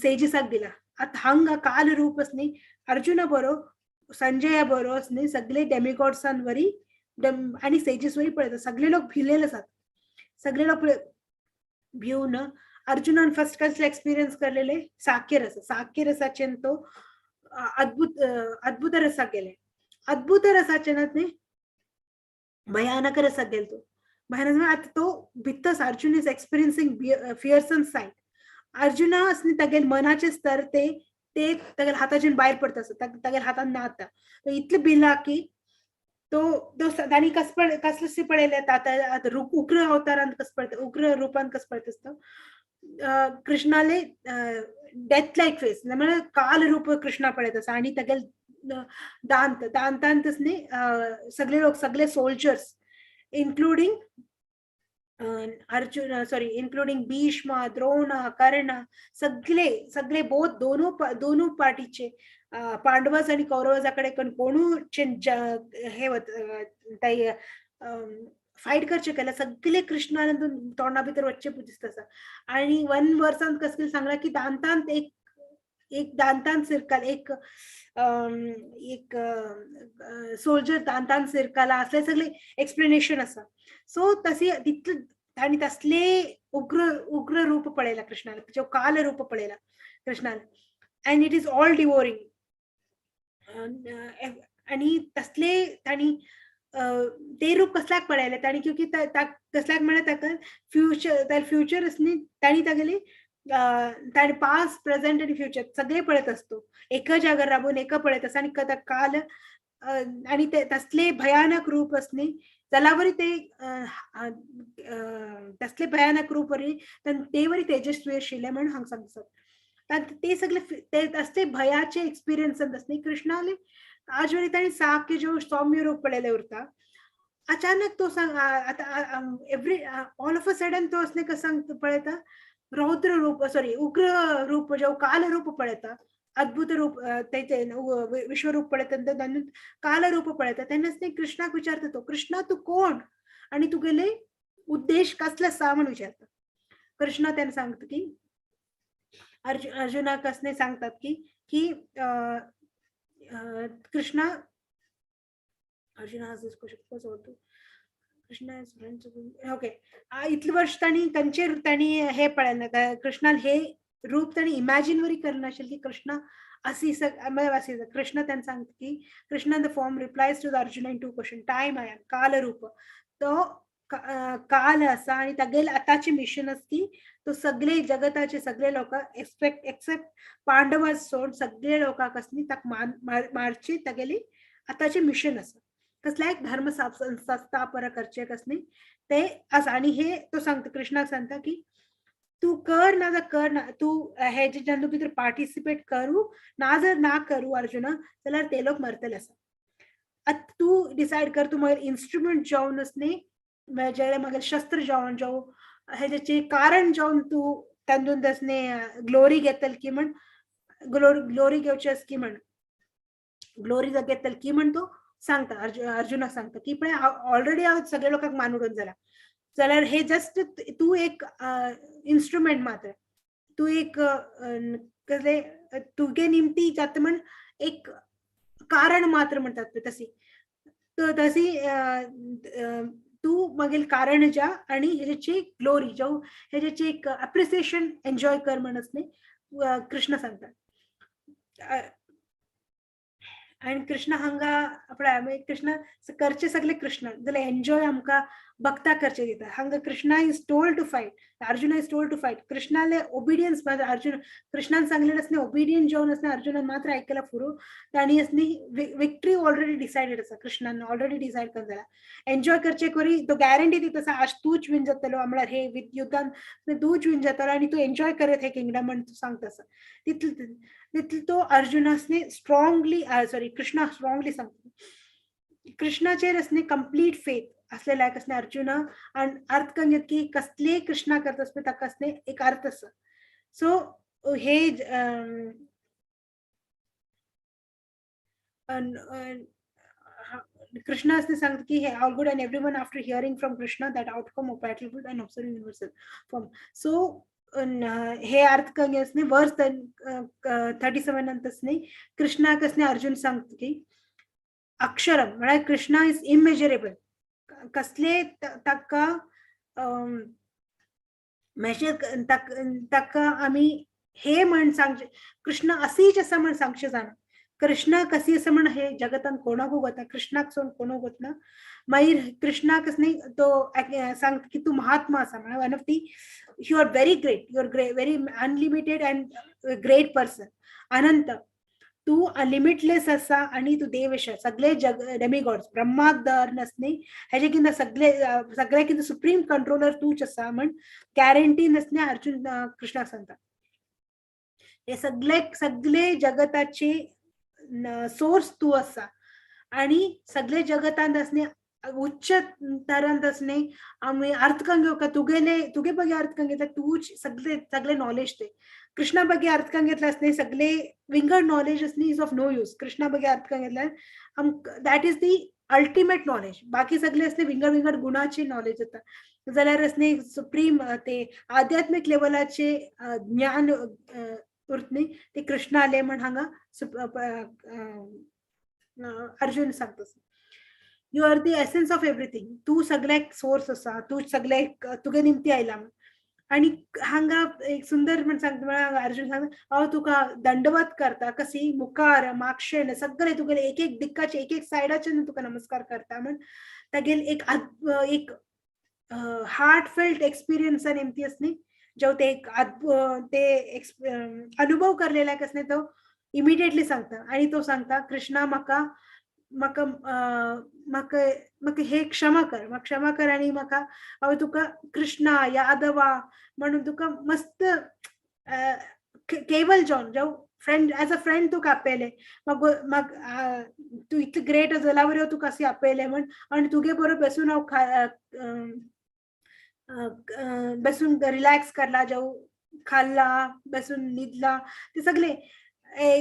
सेजिसाक दिला. आता हांगा काल रूप असणे अर्जुना बरो संजया बरो असणे सगळे डेमिगॉड्सांवरी आणि सेजिस वरी पळयता. सगळे लोक भिलेले असतात. सगळे लोक भिवन अर्जुनान फर्स्ट कसले एक्सपिरियन्स करलेले साख्य रस. साख्य रसाचे तो अद्भुत रसाक गेले. अद्भुत रसाचे न्ही भयानक रसाक गेलो तो. भयानक आता तो भित्तस अर्जुन इज एक्सपिरियन्सिंग फियर्सन साइट. अर्जुना असणे तगेल मनाचे स्तर ते तगेल हाताच्यान भायर पडता आसा तगेल हातान नाता. तो इतले भिला की तो तांणी कसले पळयले आता उग्र अवतारांत कस पळता उग्र रूपान कस पळता असतो. कृष्णाले डेथ लाईक फेस म्हणजे काल रूप कृष्णा पळयत आसा आणि तगेल दांतांत सगळे लोक सगळे सोल्जर्स इन्क्लुडिंग इन्क्लुडिंग भीष्म द्रोण कर्ण सगळे बोथ दोनू पार्टीचे पांडवास आणि कौरवाजाकडे कोणूचे हे फाईट करचे केला सगळे कृष्णानंद तोंडा भितर वच्चे दिसता आसा. आणि 1 वर्सान कस सांगला की दांतांत एक दांतांत सिरकाल एक सोल्जर दांतांत सिरकाला असले सगळे एक्सप्लेनेशन आसा. सो तसे आणि तसले उग्र रूप पळयला कृष्णाला जो काल रूप पळयला कृष्णाला. And it is all devouring. आणि तसले ताणी ते रूप कसल्याक पळयले ताणी क्योंकि कसल्याक म्हळ्यार ताका फ्युचर असली ताणी तागेली ताणी पास्ट प्रेझेंट आणि फ्युचर सगळे पळयत असतो. एका जाग्यार राबून एका पळयत आसा आणि काल आणि ते तसले भयानक रूप असणे जाल्यार ते तसले भयानक रूप वरी ते वरी तेजस्वी आशिल्ले म्हणून हांगा सांगतात. ते सगळे ते तसले भयाचे एक्सपिरियन्स असणे कृष्णाले आज वरी ताणी साख्य जो सौम्य रूप पळयले उरता. अचानक तो सांग आता ऑल ऑफ अ सडन तो असणे कसं पळयता रौद्र रूप उग्र रूप जो काल रूप पळयता अद्भुत रूप विश्वरूप पळयता काल रूप पळयता तेन्नाच ते कृष्णाक विचारता तो कृष्णा तू कोण आणि तुगेले उद्देश कसले आसा म्हणून विचारता. कृष्णा त्यांना सांगता की अर्जुनाक असणे सांगतात की कृष्णा अर्जुना कृष्णा ओके इतले वर्ष तांणी हे पळयलें कृष्णान हे रूप तांणी इमॅजिन वरी करनाशिल्लें की कृष्णा असी कृष्णा त्यांना सांगता की Krishna the form replies to the Arjuna in 2 question. Time आया काल रूप तो काल आसा आणि तागेल आताचे मिशन असती तो सगळे जगताचे सगळे लोक एक्सेप्ट पांडवास सोड सगळे लोकांक असली ताका मारची तागेली आताचे मिशन असं कसला एक धर्म संस्थापन करचे कसले ते असं. आणि हे तो सांगतो, कृष्णाक सांगता की तू कर ना तू हे जे जनू भितर पार्टिसिपेट करू ना, जर ना करू अर्जुन जाल्यार ते लोक मरतले असं. आता तू डिसाइड कर, तू मग इन्स्ट्रुमेंट जावन असणे जे मग शस्त्र जावन जाऊ हेचे कारण जावन तू तांदून दसने ग्लोरी घेतल की म्हण, ग्लोरी घेवचेस की म्हण, ग्लोरी घेतल की म्हण तो सांगता अर्जुनाक सांगता की पण ऑलरेडी सगळे लोकांक मान उडून जाला जाल्यार हे जस्ट तू एक इन्स्ट्रुमेंट मात्र, तू एक कसले तुगे निमती जात म्हण एक कारण मात्र म्हणतात तशी. तर तशी तू मागील कारण जा आणि ह्याची ग्लोरी जाऊ ह्याची एक अप्रिसिएशन एन्जॉय कर म्हणून कृष्ण सांगतात. आणि कृष्ण हांगा आपल्या कृष्ण करचे सगळे कृष्ण जाल्यार एन्जॉय आमकां भक्ता करचे दिता. हांगा Krishna is told to fight, Arjuna is told to fight. कृष्णाले ओबिडियन्स अर्जुन कृष्णान सांगलेलें असणे ओबिडियंट जावन असणे अर्जुनान मात्र आयकला फुरू ताणी असणी विक्ट्री ऑलरेडी डिसायडेड आसा. कृष्णान ऑलरेडी डिसायड करून जाला एन्जॉय करचे करी तो गॅरंटी दिता आसा आज तूच विन जातलो म्हळ्यार हे युद्धान तूच विन जातलो आणि तू एन्जॉय करत हे किंगडम म्हणून तू सांगता आसा. तितलो तो अर्जुनासने स्ट्रॉंगली कृष्णा स्ट्रॉंगली सांगता. कृष्णाचेर असणे कंप्लीट फेथ असलेला कसले अर्जुना आणि अर्थ कंगेत की कसले कृष्णा करता असते ताका असणे एक अर्थ आसा. सो हे कृष्णा असणे सांगता की हे all good and everyone after hearing from Krishna that outcome of battlefield and observing universal form. So हे अर्थ कंगे असणे वर्स 37 नंतर असणे कृष्णा कसने अर्जुन सांगता की अक्षरम म्हळ्यार कृष्णा इज इमेजरेबल. कसले ताका मेजर ताका आमी हे म्हण सांगचे कृष्ण असीच आसा म्हण सांगचे जाणा. कृष्ण कशी असं म्हण हे जगतान कोणाक वता, कृष्णाक सोडून कोणाक वतना. मागीर कृष्णाक न्ही तो सांगता की तू महात्मा आसा म्हळ्यार one of the you are very great, you are very unlimited and great person. अनंत तू लिमिटलेस आसा आणि तू देव आसा. सगळे जग डेमिगॉड्स ब्रह्माक दर नसणे हेजे किंद सगळे किंद सुप्रीम कंट्रोलर तूच आसा म्हण गॅरंटी नसणे अर्जुन कृष्णाक सांगता. हे सगळे जगताचे सोर्स तू आसा आणि सगळे जगतांत असणे उच्च तरांत असणे आम्ही अर्थ कंगे तुगे बगे अर्थ कंगेतला तूच सगळे नॉलेज ते. कृष्णा बगे अर्थ कंगेतला असणे सगळे विंगड नॉलेज असणे is of no use. Krishna बगे अर्थ कंगेतला that is the ultimate knowledge. बाकी सगळे असणे विंगड गुणाचे नॉलेज येतात. जाल्यार असणे सुप्रीम ते आध्यात्मिक लेवलाचे ज्ञान उरतने ते कृष्ण आले म्हण हांगा अर्जुन सांगता. You are the essence of everything. तू सगळ्याक सोर्स आसा, तू सगळे तुगे निमती आयला. आणि हांगा एक सुंदर म्हण सांगता म्हळ्यार अर्जुन सांगता हांव तुका दंडवत करता कशी मुखार मागशेन सगळे तुगेले एक एक दिक्काचे एक एक सायडाचे तुका नमस्कार करता म्हण तागेल एक हार्टफेल्ट एक्सपिरियन्स नेमती असणे जो ते अनुभव करलेला कसने तो इमिडिएटली सांगता. आणि तो सांगता कृष्णा म्हाका हे क्षमा कर आणि म्हाका हांव तुका कृष्णा यादवा म्हणून तुका मस्त केवल जावन फ्रेंड एज अ फ्रेंड तुका आपयले. मग तू इतले ग्रेट जाला बरे तुका अशी आपयले म्हण आणि तुगे बरोबर बसून हांव बसून रिलॅक्स करला जाऊ खाल्ला बसून न्हिदला ते सगळे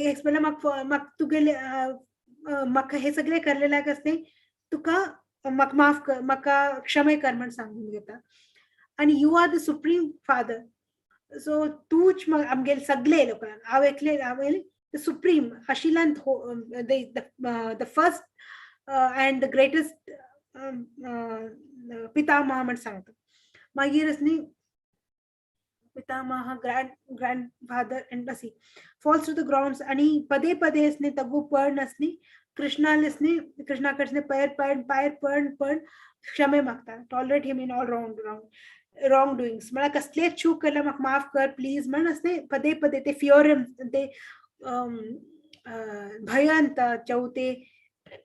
एक्सप्लेन म्हाका तुगेले म्हाका हे सगळे करलेले कसते तुका म्हाका माफ कर म्हाका क्षमे कर म्हण सांगून घेता. आणि you are the supreme father. So तूच आमगेले सगळे लोकांक हांव एकले सुप्रीम अशिलांत the first and the greatest पितामह म्हण सांगता. मागीर न्ही पितामह ग्रँडफादर अँड अशी फॉल्स टू द ग्राउंड्स आणि पदे न्ही तगू पण न्ही कृष्णाकडे पायर पण क्षमे मागता. Tolerate him in all wrong doings म्हळ्यार कसलेच चूक केल्यार म्हाका माफ कर प्लीज म्हण असते पदे ते फियर ते भयांत जाऊ ते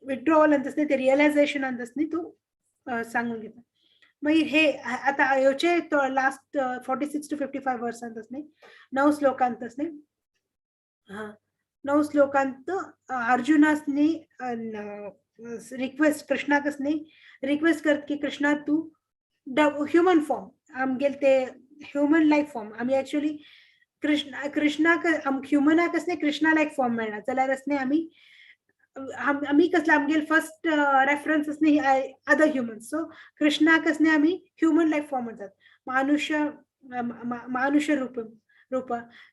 विड्रॉवल अंतच नाही ते रिअलायझेशन अंतच नाही तू सांगून घेता मागीर हे आता येवचे तो लास्ट 46 to 55 वर्सांतच न्ही 9 श्लोकांतच न्ही हा 9 श्लोकांत अर्जुनास न्ही रिक्वेस्ट कृष्णाकच न्ही रिक्वेस्ट करता की कृष्णा तू ह्युमन फॉर्म आमगेल ते ह्युमन लायक फॉर्म आमी एक्चुअली कृष्णाक ह्युमनाक न्ही कृष्णा लायक फॉर्म मेळना जाल्यार न्ही आमी कसले आमगेल फर्स्ट रेफरन्स न्ही अदर ह्युमन्स सो कृष्णाक न्ही आमी ह्युमन लायक फॉर्म म्हणटात मानुष्य रूप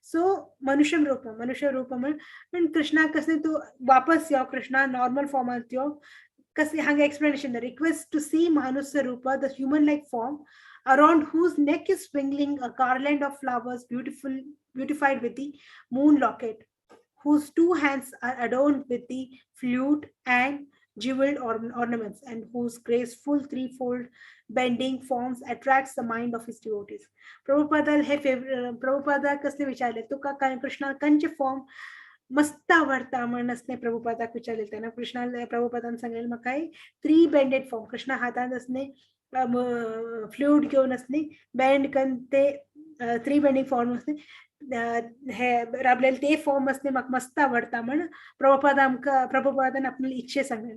सो मनुष्य रूप म्हण कृष्णाक न्ही तू वापस यो कृष्णा नॉर्मल फॉर्मांत यो कसली हांगा एक्सप्लेनेशन रिक्वेस्ट टू सी मानुष्य रूप the human like form around whose neck is swinging a garland of flowers beautified with the moon locket, whose two hands are adorned with the flute and jeweled ornaments, and whose graceful threefold bending forms attracts the mind of his devotees. Prabhupada कसले विचारले तुका कृष्णा कंचे form मस्त आवडता म्हणून प्रभुपादाक विचारले त्यांना कृष्णा प्रभुपादान सांगलेले म्हाका 3 bended form Krishna हातान असणे फ्लूट घेऊन असणे बँड कन ते 3 बेंडिंग फॉर्म असणे हे राबलेले ते फॉर्म असणे म्हाका मस्त आवडता म्हण प्रभुपादान आपली इच्छे सांगले.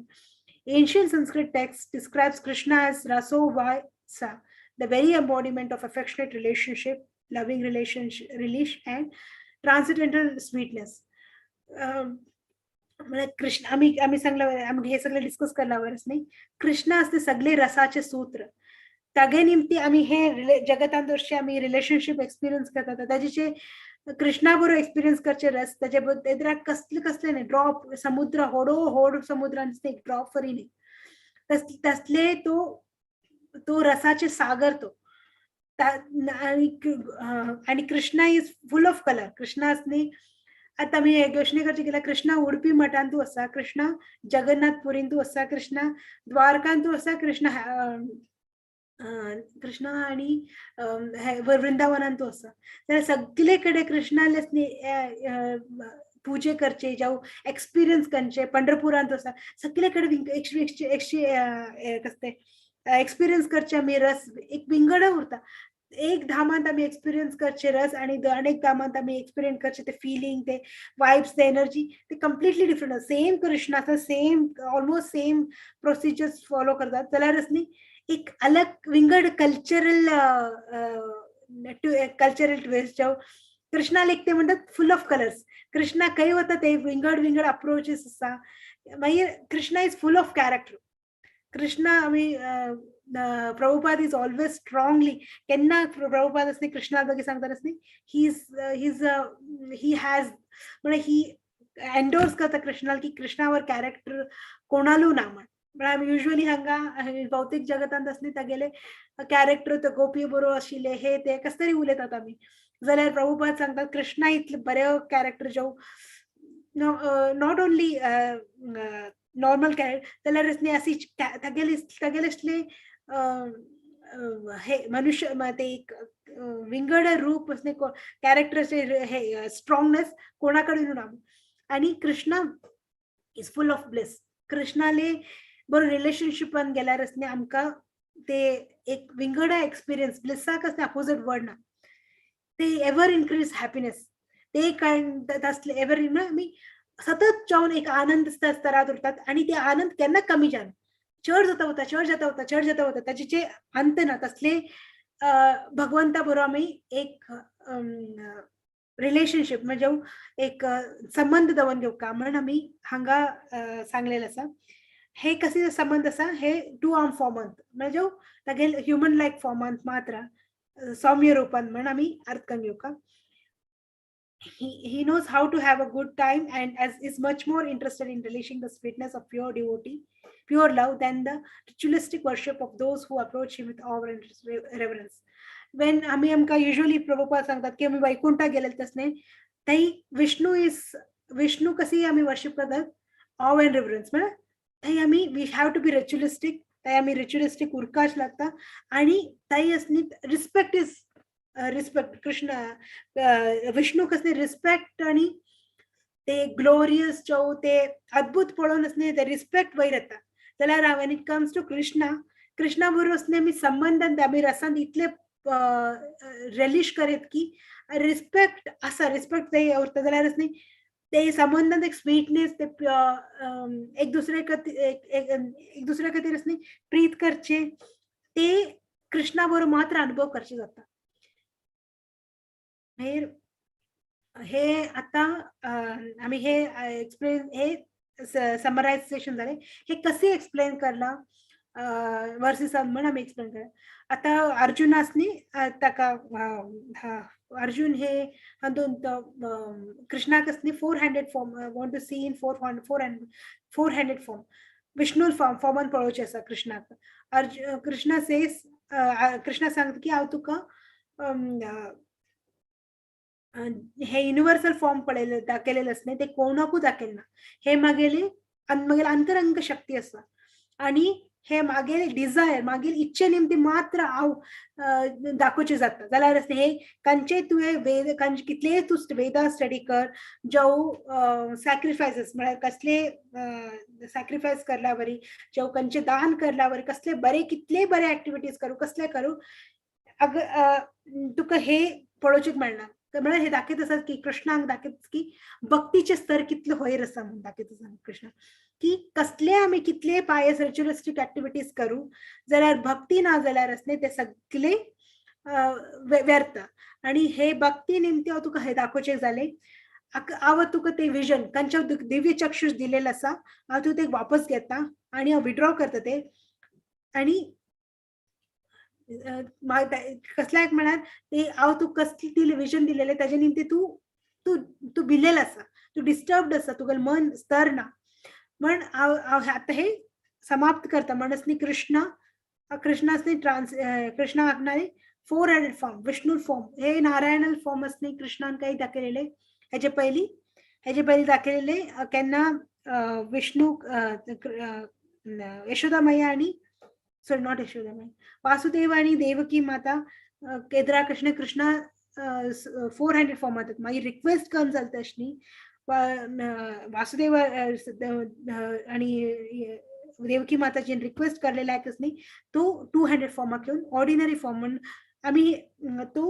Ancient Sanskrit text describes Krishna as Raso Vasa, the very embodiment of affectionate relationship, loving relish and transcendental sweetness. Krishna आम्ही सांगलं आम्ही हे सगळं डिस्कस करल्यावरच नाही कृष्ण असते सगळे रसाचे सूत्र तागे निमती आम्ही हे जगतांतरचे आम्ही रिलेशनशिप एक्सपिरियन्स करतात त्याचे कृष्णा बरोबर एक्सपिरियन्स करचे रस त्याच्या कसले नाही ड्रॉप समुद्र होड समुद्रांचे एक ड्रॉप फरी नाही तसले तो रसाचे सागर तो आणि Krishna is full of colour Krishna असणे आता मी योचने करचे गेला कृष्णा उडपी मठांतू असा कृष्णा जगन्नाथपुरींतू असा कृष्णा द्वारकांतू असा कृष्णा आणि वृंदावनांतू असा तर सगळे कडे कृष्णाले पूजे करचे जाऊ एक्सपिरियन्स करचे पंढरपुरांत असा सगळे कडे कसते एक्सपिरियन्स करचे आम्ही रस एक विंगड उरता एक धामांत आम्ही एक्सपिरियन्स करचे रस आणि अनेक धामांत आम्ही एक्सपिरियन्स करचे ते फिलिंग ते वाइब्स ते एनर्जी ते कम्प्लिटली डिफरंट सेम कृष्णाचा same almost same procedures follow करतात जाल्यारच न्ही एक अलग विंगड कल्चरल ट्विस्ट जाऊ कृष्णाला एक ते म्हणतात फुल ऑफ कलर्स कृष्णा काही होता ते विंगड अप्रोचेस असा मागीर Krishna is full of character Krishna आम्ही Prabhupada is always strongly kenna Prabhupada asne Krishna bagi सांगतात असने he has म्हणजे he endorse करता कृष्णाला की कृष्णावर कॅरेक्टर कोणालू ना म्हण आम्ही युजली हांगा भौतिक जगतांत असणे त्या गेले कॅरेक्टर तो गोपी बरो आशिले हे ते कस तरी उलयतात आम्ही जाल्यार प्रभुपाद सांगतात कृष्णा इतले बरे कॅरेक्टर जो नॉट ओनली नॉर्मल कॅरेक्टर जाल्यार अशी तगेले हे मनुष्य ते एक विंगड रूप असणे कॅरेक्टरचे हे स्ट्रॉंगनेस कोणाकडे ना आणि Krishna is full of bliss कृष्णाले बरो रिलेशनशिपान गेल्यार असणे आमकां ते एक विंगड एक्सपिरियन्स ब्लिसाक असणे अपोजिट वर्ड ना ते एव्हर इनक्रीज हॅपीनेस ते कायंड तसले एव्हर इन आमी सतत जावन एक आनंद स्तरात उरतात आणि ते आनंद केन्ना कमी जाना चढ जाता होता त्याचे अंत ना तसले भगवंता बरोबर आम्ही एक रिलेशनशिप म्हणजे एक संबंध दवन घेवका म्हणून आम्ही हांगा सांगलेले आसा हे कसे संबंध असा हे 2 आर्म फॉर्मांत म्हणजे तागे ह्युमन लायक फॉर्मांत मात्र सौम्य रूपान म्हणून आम्ही अर्थ करून घेवका he knows how to have a good time and is much more interested in relishing the sweetness of pure love than the ritualistic worship of those who approach him with awe and reverence. When आमका usually Prabhupada सांगतात की आम्ही वैकुंठा गेलेले तसने तई विष्णू कशी आम्ही worship करतात awe and reverence म्हणजे तई आम्ही we have to be ritualistic तई आम्ही ritualistic उरकाच लागता आणि तई असनी respect is respect Krishna Vishnu कसले रिस्पेक्ट आणि ते ग्लोरियस जो ते अद्भुत पळोवन असणे ते रिस्पेक्ट वयर येता जाल्यार when it comes to Krishna बरोबर असणे आमी संबंधांत आमी रसांत इतले रेलिश करीत की रिस्पेक्ट आसा रिस्पेक्ट ते उरता जाल्यार न्ही ते संबंधांत एक स्वीटनेस ते एक दुसरे खातीर न्ही प्रीत करचे ते कृष्णा बरोबर मात्र अनुभव करचे जाता मागीर हे आता आम्ही हे एक्सप्लेन हे समरायझेशन झाले हे कसे एक्सप्लेन करला वर्सेस म्हणून आम्ही एक्सप्लेन केलं आता अर्जुनासनी ताका अर्जुन हे कृष्णाकसनी 400 form want to see in 400 form Vishnu फॉर्मान पळोवचे आसा कृष्णाक कृष्णा सेस कृष्णा सांगता की हांव तुका हे युनिवर्सल फॉर्म पळयले दाखयलेले असणे ते कोणाकूच दाखयना हे मागेली अंतरंग शक्ती आसा आणि हे मागेले डिझायर मागील इच्छे निमती मात्र हांव दाखोवचे जाता जाल्यार हे खंयचे तुवें वेद कितलेय तूं वेदा स्टडी कर जो सॅक्रिफायसेस म्हळ्यार कसले सॅक्रिफायस करला बरी जो खंयचे दान करला बरी कसले बरे कितले बरे एक्टिविटीज करूं कसले करूं तुका हे पळोवचेच मेळना म्हळ्यार हे दाखयत आसात की कृष्णाक दाखयत की भक्तीचे स्तर कितले वयर आसा म्हणून दाखयत आसा कृष्ण की कसले आमी कितले पायस रिच्युअलिस्टीक एक्टिविटीज करूं जाल्यार भक्ती ना जाल्यार असले ते सगळे व्यर्थ आणि हे भक्ती निमती हांव तुका हे दाखोवचे जाले हांव तुका ते विजन खंयचे दिव्य चक्षुष दिलेले आसा हांव तुका ते वापस घेता आणि हांव विड्रॉ करता ते आणि कसल्याक म्हळ्यार ते हांव तू कसली विजन दिलेले ताजे निमती तू तू तू भिलेला आसा तू डिस्टर्ब्ड आसा तुगेलें मन स्तर ना म्हण हांव आतां हे समाप्त करता म्हणसनी कृष्णासनी कृष्णा आपणारी 400 फॉर्म विष्णू फॉर्म हे नारायणल फॉर्म असनी कृष्णान काही दाखयलेले हेजे पयली दाखयलेले केन्ना विष्णू यशोदा मैया आणि सॉरी नॉट यशोदा मैया वासुदेव आणि देवकी माता केद्रा कृष्णा 400 फॉर्म जातात मागीर रिक्वेस्ट करून जाता तशनी वासुदेव आणि देवकी माताची रिक्वेस्ट करलेला आहे तो 200 फॉर्माक येऊन ऑर्डिनरी फॉर्म म्हणून आम्ही तो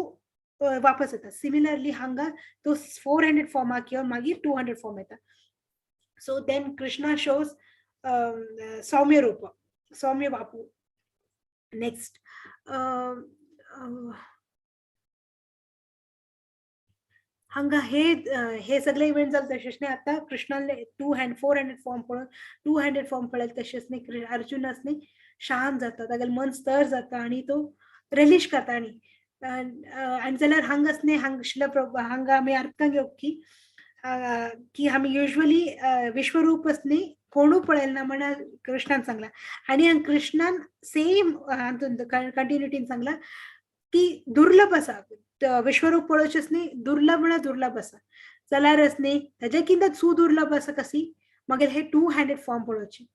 वापस येता सिमिलरली हांगा तो 400 फॉर्माक येऊन मागीर 200 फॉर्म येता सो देन कृष्णा शोज सौम्य रूप सौम्य बापू नेक्स्ट हांगा हे सगळे इव्हेंट जाले तशेंच न्ही आता कृष्णान 400 फॉर्म पळोवन 200 फॉर्म पळयले तशेंच न्ही अर्जुनास न्ही शांत जाता तागेलें मन स्तर जाता आणि तो रिलीज करता आणि जाल्यार हांगाच न्ही हांगा आमी अर्थ घेवप की आमी युजली विश्वरूपच न्ही कोणू पळयना म्हण कृष्णान सांगला आणि कृष्णान सेम कंटिन्युटीन सांगला की दुर्लभ आसा विश्वरूप पळोवचेच न्ही दुर्लभ म्हळ्यार दुर्लभ आसा जाल्यारच न्ही ताजे किंवा सुदुर्लभ आसा कशी मागीर हे 200 फॉर्म पळोवचे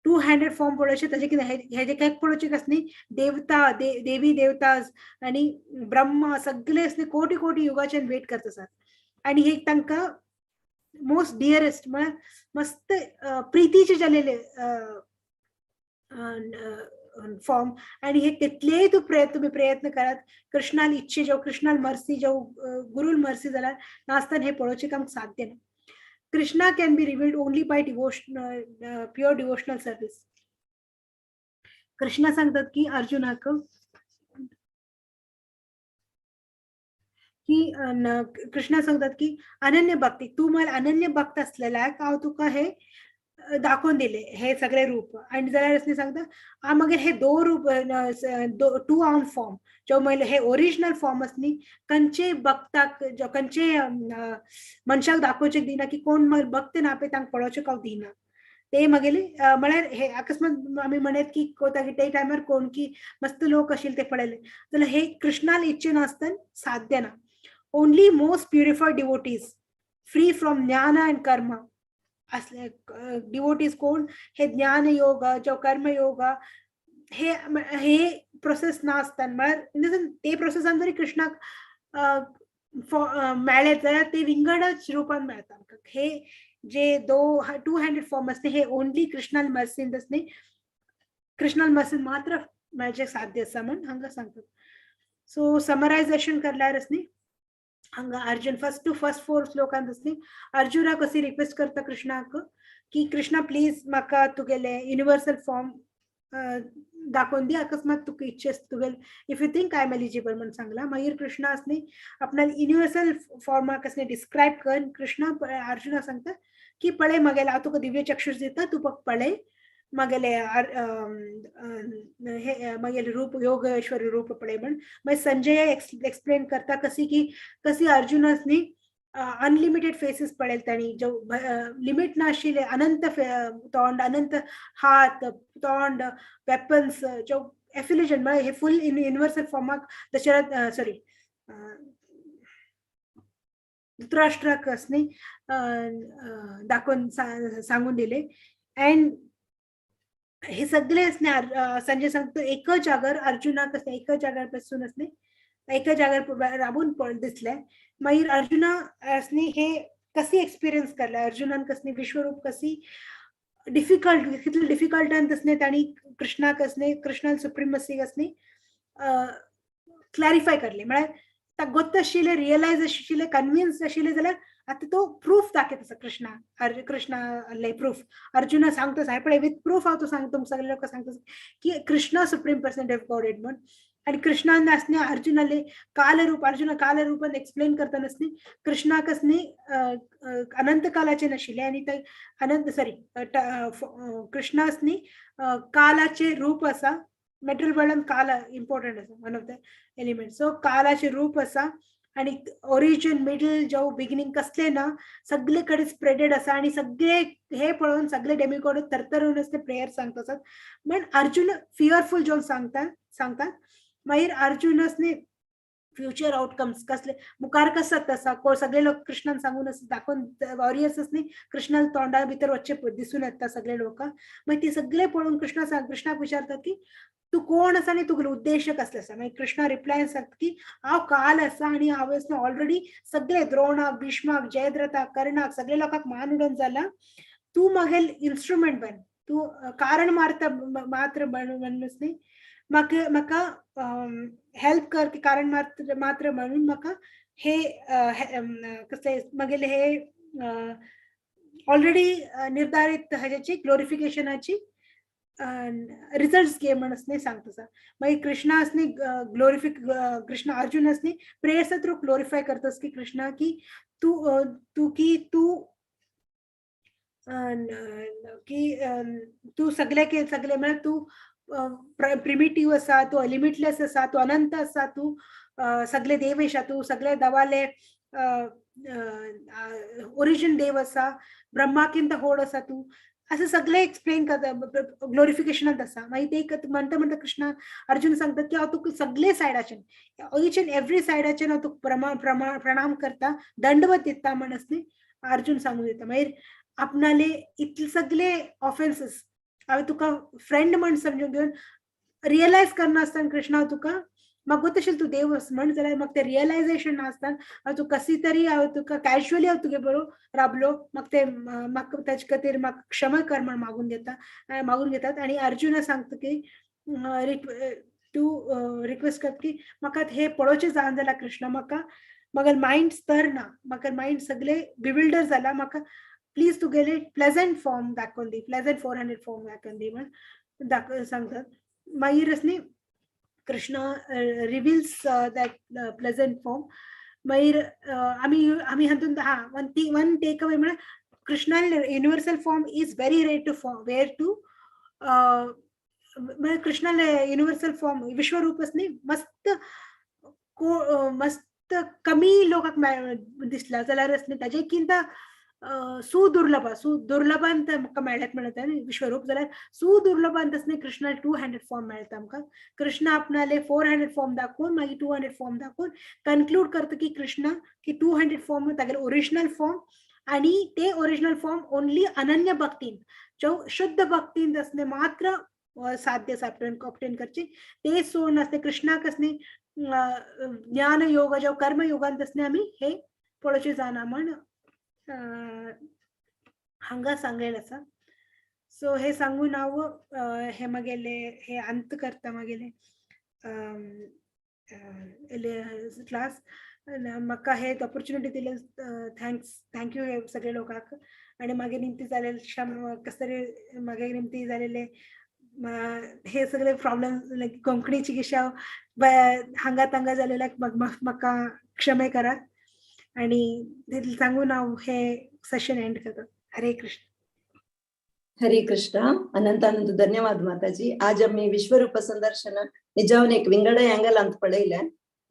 200 फॉर्म पळोवचे ताजे कितें हेजे काय पळोवचे कस न्ही देवता देवी देवता आणि ब्रह्मा सगळे न्ही कोटी कोटी युगाचे वेट करत आसात आणि हे तांकां मोस्ट डियरेस्ट म्हळ्यार मस्त प्रितीचे जालेले फॉर्म आणि हे कितलेय तुम्ही प्रयत्न करात कृष्णाल इच्छे जो कृष्णाल मर्सी जो गुरुल मर्सी जाल्यार नासतना हे पळोवचे काम साध्य ना Krishna can be revealed only by devotional pure devotional service Krishna सांगतात की अर्जुनाक की कृष्णा सांगतात की अनन्य भक्ती तू मला अनन्य भक्त असलेल्याक हांव तुका हे दाखवून दिले हे सगळे रूप आणि जाल्यार सांगता मागीर हे रूप 2 आर्म फॉर्म जो मैले हे ओरिजिनल फॉर्म असनी खंयचे भक्ताक खंयचे मनशाक दाखोवचे दिना की कोण भक्त ना पळय तांकां पळोवचें हांव दिना ते मागेली म्हळ्यार हे अकस्मात आमी म्हणत की ते टायमार कोण की मस्त लोक आशिल्ले ते पळयले जाल्यार हे कृष्णाल इच्छे नासतना साध्य ना only most purified devotees free from jnana and karma असले डिवोटीज कोण हे ज्ञान योग जो कर्म योग हे प्रोसेस नासतना म्हळ्यार ते प्रोसेसान जरी कृष्णाक मेळ्ळे जाल्यार ते विंगडच रूपान मेळटा आमकां. हे जे 2 हँडेड फॉर्म असते हे ओनली कृष्णान मर्सीन असते, कृष्णान मर्सीन मात्र मेळचे साध्य आसा म्हण हांगा सांगतात. सो समरायझेशन करल्यार न्ही हांगा अर्जुन फर्स्ट टू फर्स्ट 4 श्लोकांत न्ही अर्जुना कशी रिक्वेस्ट करता कृष्णाक की कृष्णा प्लीज म्हाका तुगेले युनिवर्सल फॉर्म दाखोवन दी, अकस्मात तुका इच्छा तुगेल if you think I am eligible म्हणून सांगला. मागीर कृष्णा असणे आपल्या युनिवर्सल फॉर्माक असणे डिस्क्राईब कर. कृष्णा अर्जुना सांगता की पळय मगेले हांव तुका दिव्य चक्षुष दिता, तू पळय मगेले हे मगेले रूप योगेश्वरी रूप पळय म्हण. मागीर संजय एक्सप्लेन करता कशी अर्जुनासनी अनलिमिटेड फेसेस पळयले तांणी, जो लिमिट नाशिल्ले अनंत तोंड, अनंत हात, तोंड, वेपन्स, जो एफिलिजन म्हळ्यार हे फुल युनिवर्सल फॉर्माक दशरथ सॉरी धृतराष्ट्राक न्ही दाखोवन सांगून दिले. अँड हे सगळे संजय सांगतो एकच जागर अर्जुनाक एकच जाग्यार बसून एका जाग्यार राबून दिसले. मागीर अर्जुना हे कशी एक्सपिरियन्स करले, अर्जुनान कसली विश्वरूप कशी डिफिकल्ट कितले डिफिकल्टान तांणी कृष्णाक कृष्णान सुप्रिमसी क्लॅरिफाय करले. म्हळ्यार गोत्त आशिल्ले, रियलायज आशिल्ले, कन्विन्स आशिल्ले जाल्यार आता तो प्रूफ दाखयता कृष्णा प्रूफ अर्जुना सांगतो हांवें पळय विथ प्रूफ हांव तो सांगतो तुमकां सगळे लोक सांगता की Krishna supreme person of godhead म्हण. आणि कृष्णान अर्जुनाले अर्जुना कालरूपान एक्सप्लेन करता कृष्णाक अनंत कालाचे नाशिल्ले आणि ते अनंत कृष्णा कालाचे रूप असा. मेटल वर्ल्डान काल इम्पॉर्टंट आसा, one of the element. So कालाचे रूप असा आणि ओरिजिन मिडल जो बिगिनिंग कसले ना सगळे कडे स्प्रेडेड असा. आणि सगळे हे पळोवन सगळे डेमिगॉड तरतरून प्रेयर सांगता. पण अर्जुन फियरफुल जो सांगता. मागीर अर्जुनासने फ्युचर आउटकम्स कसले मुखार कसं तसा सगळे लोक कृष्णान सांगून दाखवून वॉरियर्स कृष्णा तोंडा भितर वच्चे दिसून येता सगळे लोक. मग ते सगळे पळोवन कृष्णाक विचारतात की तू कोण आसा आणि तुगेलो उद्देश कसले आसा. मागीर कृष्णा रिप्लाय सांगता की हांव काल आसा आणि हांवें ऑलरेडी सगळे द्रोणाक, भीष्माक, जयद्रथाक, कर्णाक सगळे लोकांक मान उडोवन जाला. तू मगेल इन्स्ट्रुमेंट बन, तू कारण मात्र म्हणूनच न्ही म्हाका हेल्प कर की कारण मात्र म्हणून म्हाका हे कसले मगेले हे ऑलरेडी निर्धारित हाची ग्लोरिफिकेशनाची रिझल्ट्स घे म्हणून सांगता. मागीर Krishna Krishna Arjun prayers through glorify करतास की कृष्णा की तू सगळे म्हळ्यार तू प्रिमिटिव्ह असा, तू लिमिटलेस असा, तू अनंत असा, तू सगळे देव आसा, तू सगळे देवाले ओरिजिन देव असा, ब्रह्माकिंत होड असा तू असं सगळे एक्सप्लेन करता ग्लोरिफिकेशनात असा. मागीर ते म्हणता कृष्णा अर्जुन सांगता की हांव तुका सगळे सायडाच्यान ईच अँड एवरी सायडाच्यान हांव तुका प्रणाम करता, दंडवत दिता म्हणून अर्जुन सांगून दिता. मागीर आपणाले इतले सगळे ऑफेन्सेस हांवें तुका फ्रेंड म्हण समजून घेवन रियलायज करना आसतना कृष्णा तुका म्हाका गोत तू देव म्हण जाल्यार म्हाका ते रियलायझेशन नासतना हांव तू कशी तरी हांव तुका कॅज्युअली हांव तुगे बरोबर राबलो. म्हाका ताचे खातीर म्हाका क्षमा कर म्हण मागून घेतात. आणि अर्जुना सांगता की तू रिक्वेस्ट करता की म्हाका हे पळोवचें जावन जाल्यार कृष्णा म्हाका मायंड स्तर ना, म्हाका मायंड सगळे बिविल्डर जाला, म्हाका प्लीज तुगेले प्लेझंट फॉर्म दाखोवन दी, प्लेझंट 400 फॉर्म दाखोवन दी म्हण सांगतात. मागीर Krishna reveals that pleasant form. मागीर आमी हातून वन टेक अवे म्हळ्यार Krishna universal form is very rare to म्हळ्यार कृष्णा युनिवर्सल फॉर्म विश्वरूप मस्त कमी लोकांक दिसला जाल्यार ताजेकिंत सुदुर्लभान म्हाका मेळ्ळ्यात म्हणत विश्वरूप जाल्यार सुदुर्लभान कृष्णा 200 फॉर्म मेळटा आमकां. कृष्णा आपणाले 400 फॉर्म दाखोवन मागीर 200 फॉर्म दाखोवन कन्क्लूड करता की कृष्णा की 200 फॉर्म तागेले ओरिजिनल फॉर्म आणि ते ओरिजिनल फॉर्म ओनली अनन्य भक्तीन जो शुद्ध भक्तीन मात्र साध्य ऑप्टेन करचे. ते सोडून कृष्णाक ज्ञान योग जो कर्म योगांतसने आम्ही हे पळोवचें जाना म्हण हांगा सांगलेलें आसा. सो हे सांगून हांव हे म्हगेले हे अंत करता म्हगेले क्लास. म्हाका हे ऑपॉर्च्युनिटी दिले थँक्यू हे सगळे लोकांक. आनी मागे निमती जालेले कस तरी मागे निमती जालेले हे सगळे प्रॉब्लेम लायक कोंकणी चिकित्सा हांगा तांगा जालेल्याक म्हाका क्षमे करात. आणि सांगून हांव हे सेशन एंड करता. हरे कृष्ण. हरे कृष्ण. अनंत अनंत धन्यवाद माताजी. आज आम्ही विश्वरूप संदर्शन निजावन एक विंगड एंगल अंत पळयले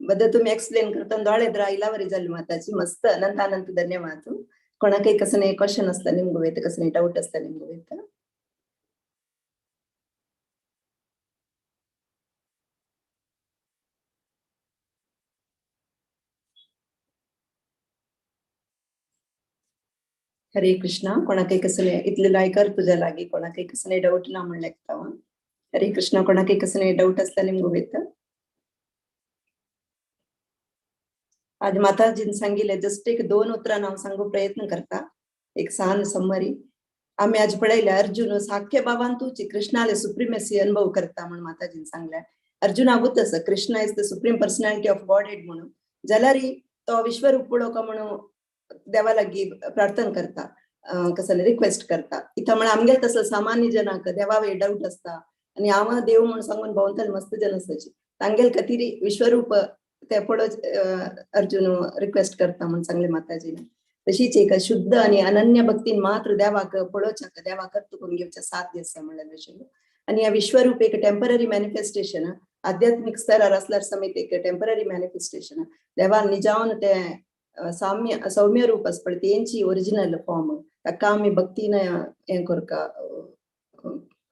बद्दल तुम्ही एक्सप्लेन करता दोळेद्र इलावरी जाली माताजी. मस्त. अनंत अनंत धन्यवाद. कोणाकय कसने क्वेश्चन असता निमगू वेत कसने डाऊट असता निमगू वेत. हरे कृष्ण. कोणाकय कसने इतले लायकर तुझ्या लागी कोणाकय कसने डाऊट ना म्हणले हरे कृष्ण. कोणाकय कसने डाऊट असता निमगू वेत. आज माताजीन सांगितले जस्ट एक 2 उतरां हांव सांगू प्रयत्न करता. एक सान समरी. आम्ही आज पळयले अर्जुन साख्य भावान तुची कृष्णाले सुप्रिमेसी अनुभव करता म्हणून माताजीन सांगल्या. अर्जुन आगूतस Krishna is the supreme personality of godhead म्हणून जाल्यार तो विश्वरूप पळोवका म्हणून देवा लागी प्रार्थना करता. कसं रिक्वेस्ट करता. इथं म्हण आमगे तसं सामान्य जनाक देवा वे डाऊट असता आणि हांव देव म्हणून सांगून भोंवतल मस्त जन आसाची तांगेल खातीर विश्वरूप ते पळो अर्जुन रिक्वेस्ट करता म्हणून सांगले माताजीने. तशीच एक शुद्ध आणि अनन्य भक्तीन मात्र देवाक पळोवच्या देवाक तुकून घेवच्या साध्य आसा म्हणल्यार विषय. आणि या विश्वरूप एक टेम्पररी मॅनिफेस्टेशन आध्यात्मिक स्तरार असल्यार समेत एक टेम्पररी मॅनिफेस्टेशन देवान निजावन ते सौम्य रूप आसपड तेंची ओरिजिनल फॉर्म ताका आमी भक्तीन हे करका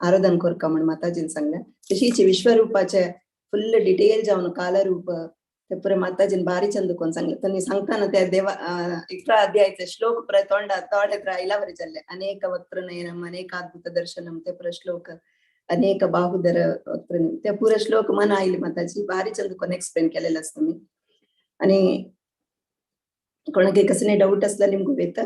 आराधन करका म्हणून माताजीन सांगल्या. तशीच विश्वरूपाचे फुल्ल डिटेल जावन कालरूप ते पुरे माताजीन बारी चंद कोण सांगले. त्यांनी सांगताना त्या देवा 11 अध्यायाचे श्लोक पुरे तोंड इलावरी जाल्ले. अनेक वक्त्र नयनम अनेक अद्भुत दर्शनम ते पुरे श्लोक अनेक बाहुधर वक्त्र ते पुरे श्लोक मन आयले माताजी बारी चंद कोण एक्सप्लेन केलेले आसता मी. आणि कोणाकय कसले डाऊट असला निमगू वेत.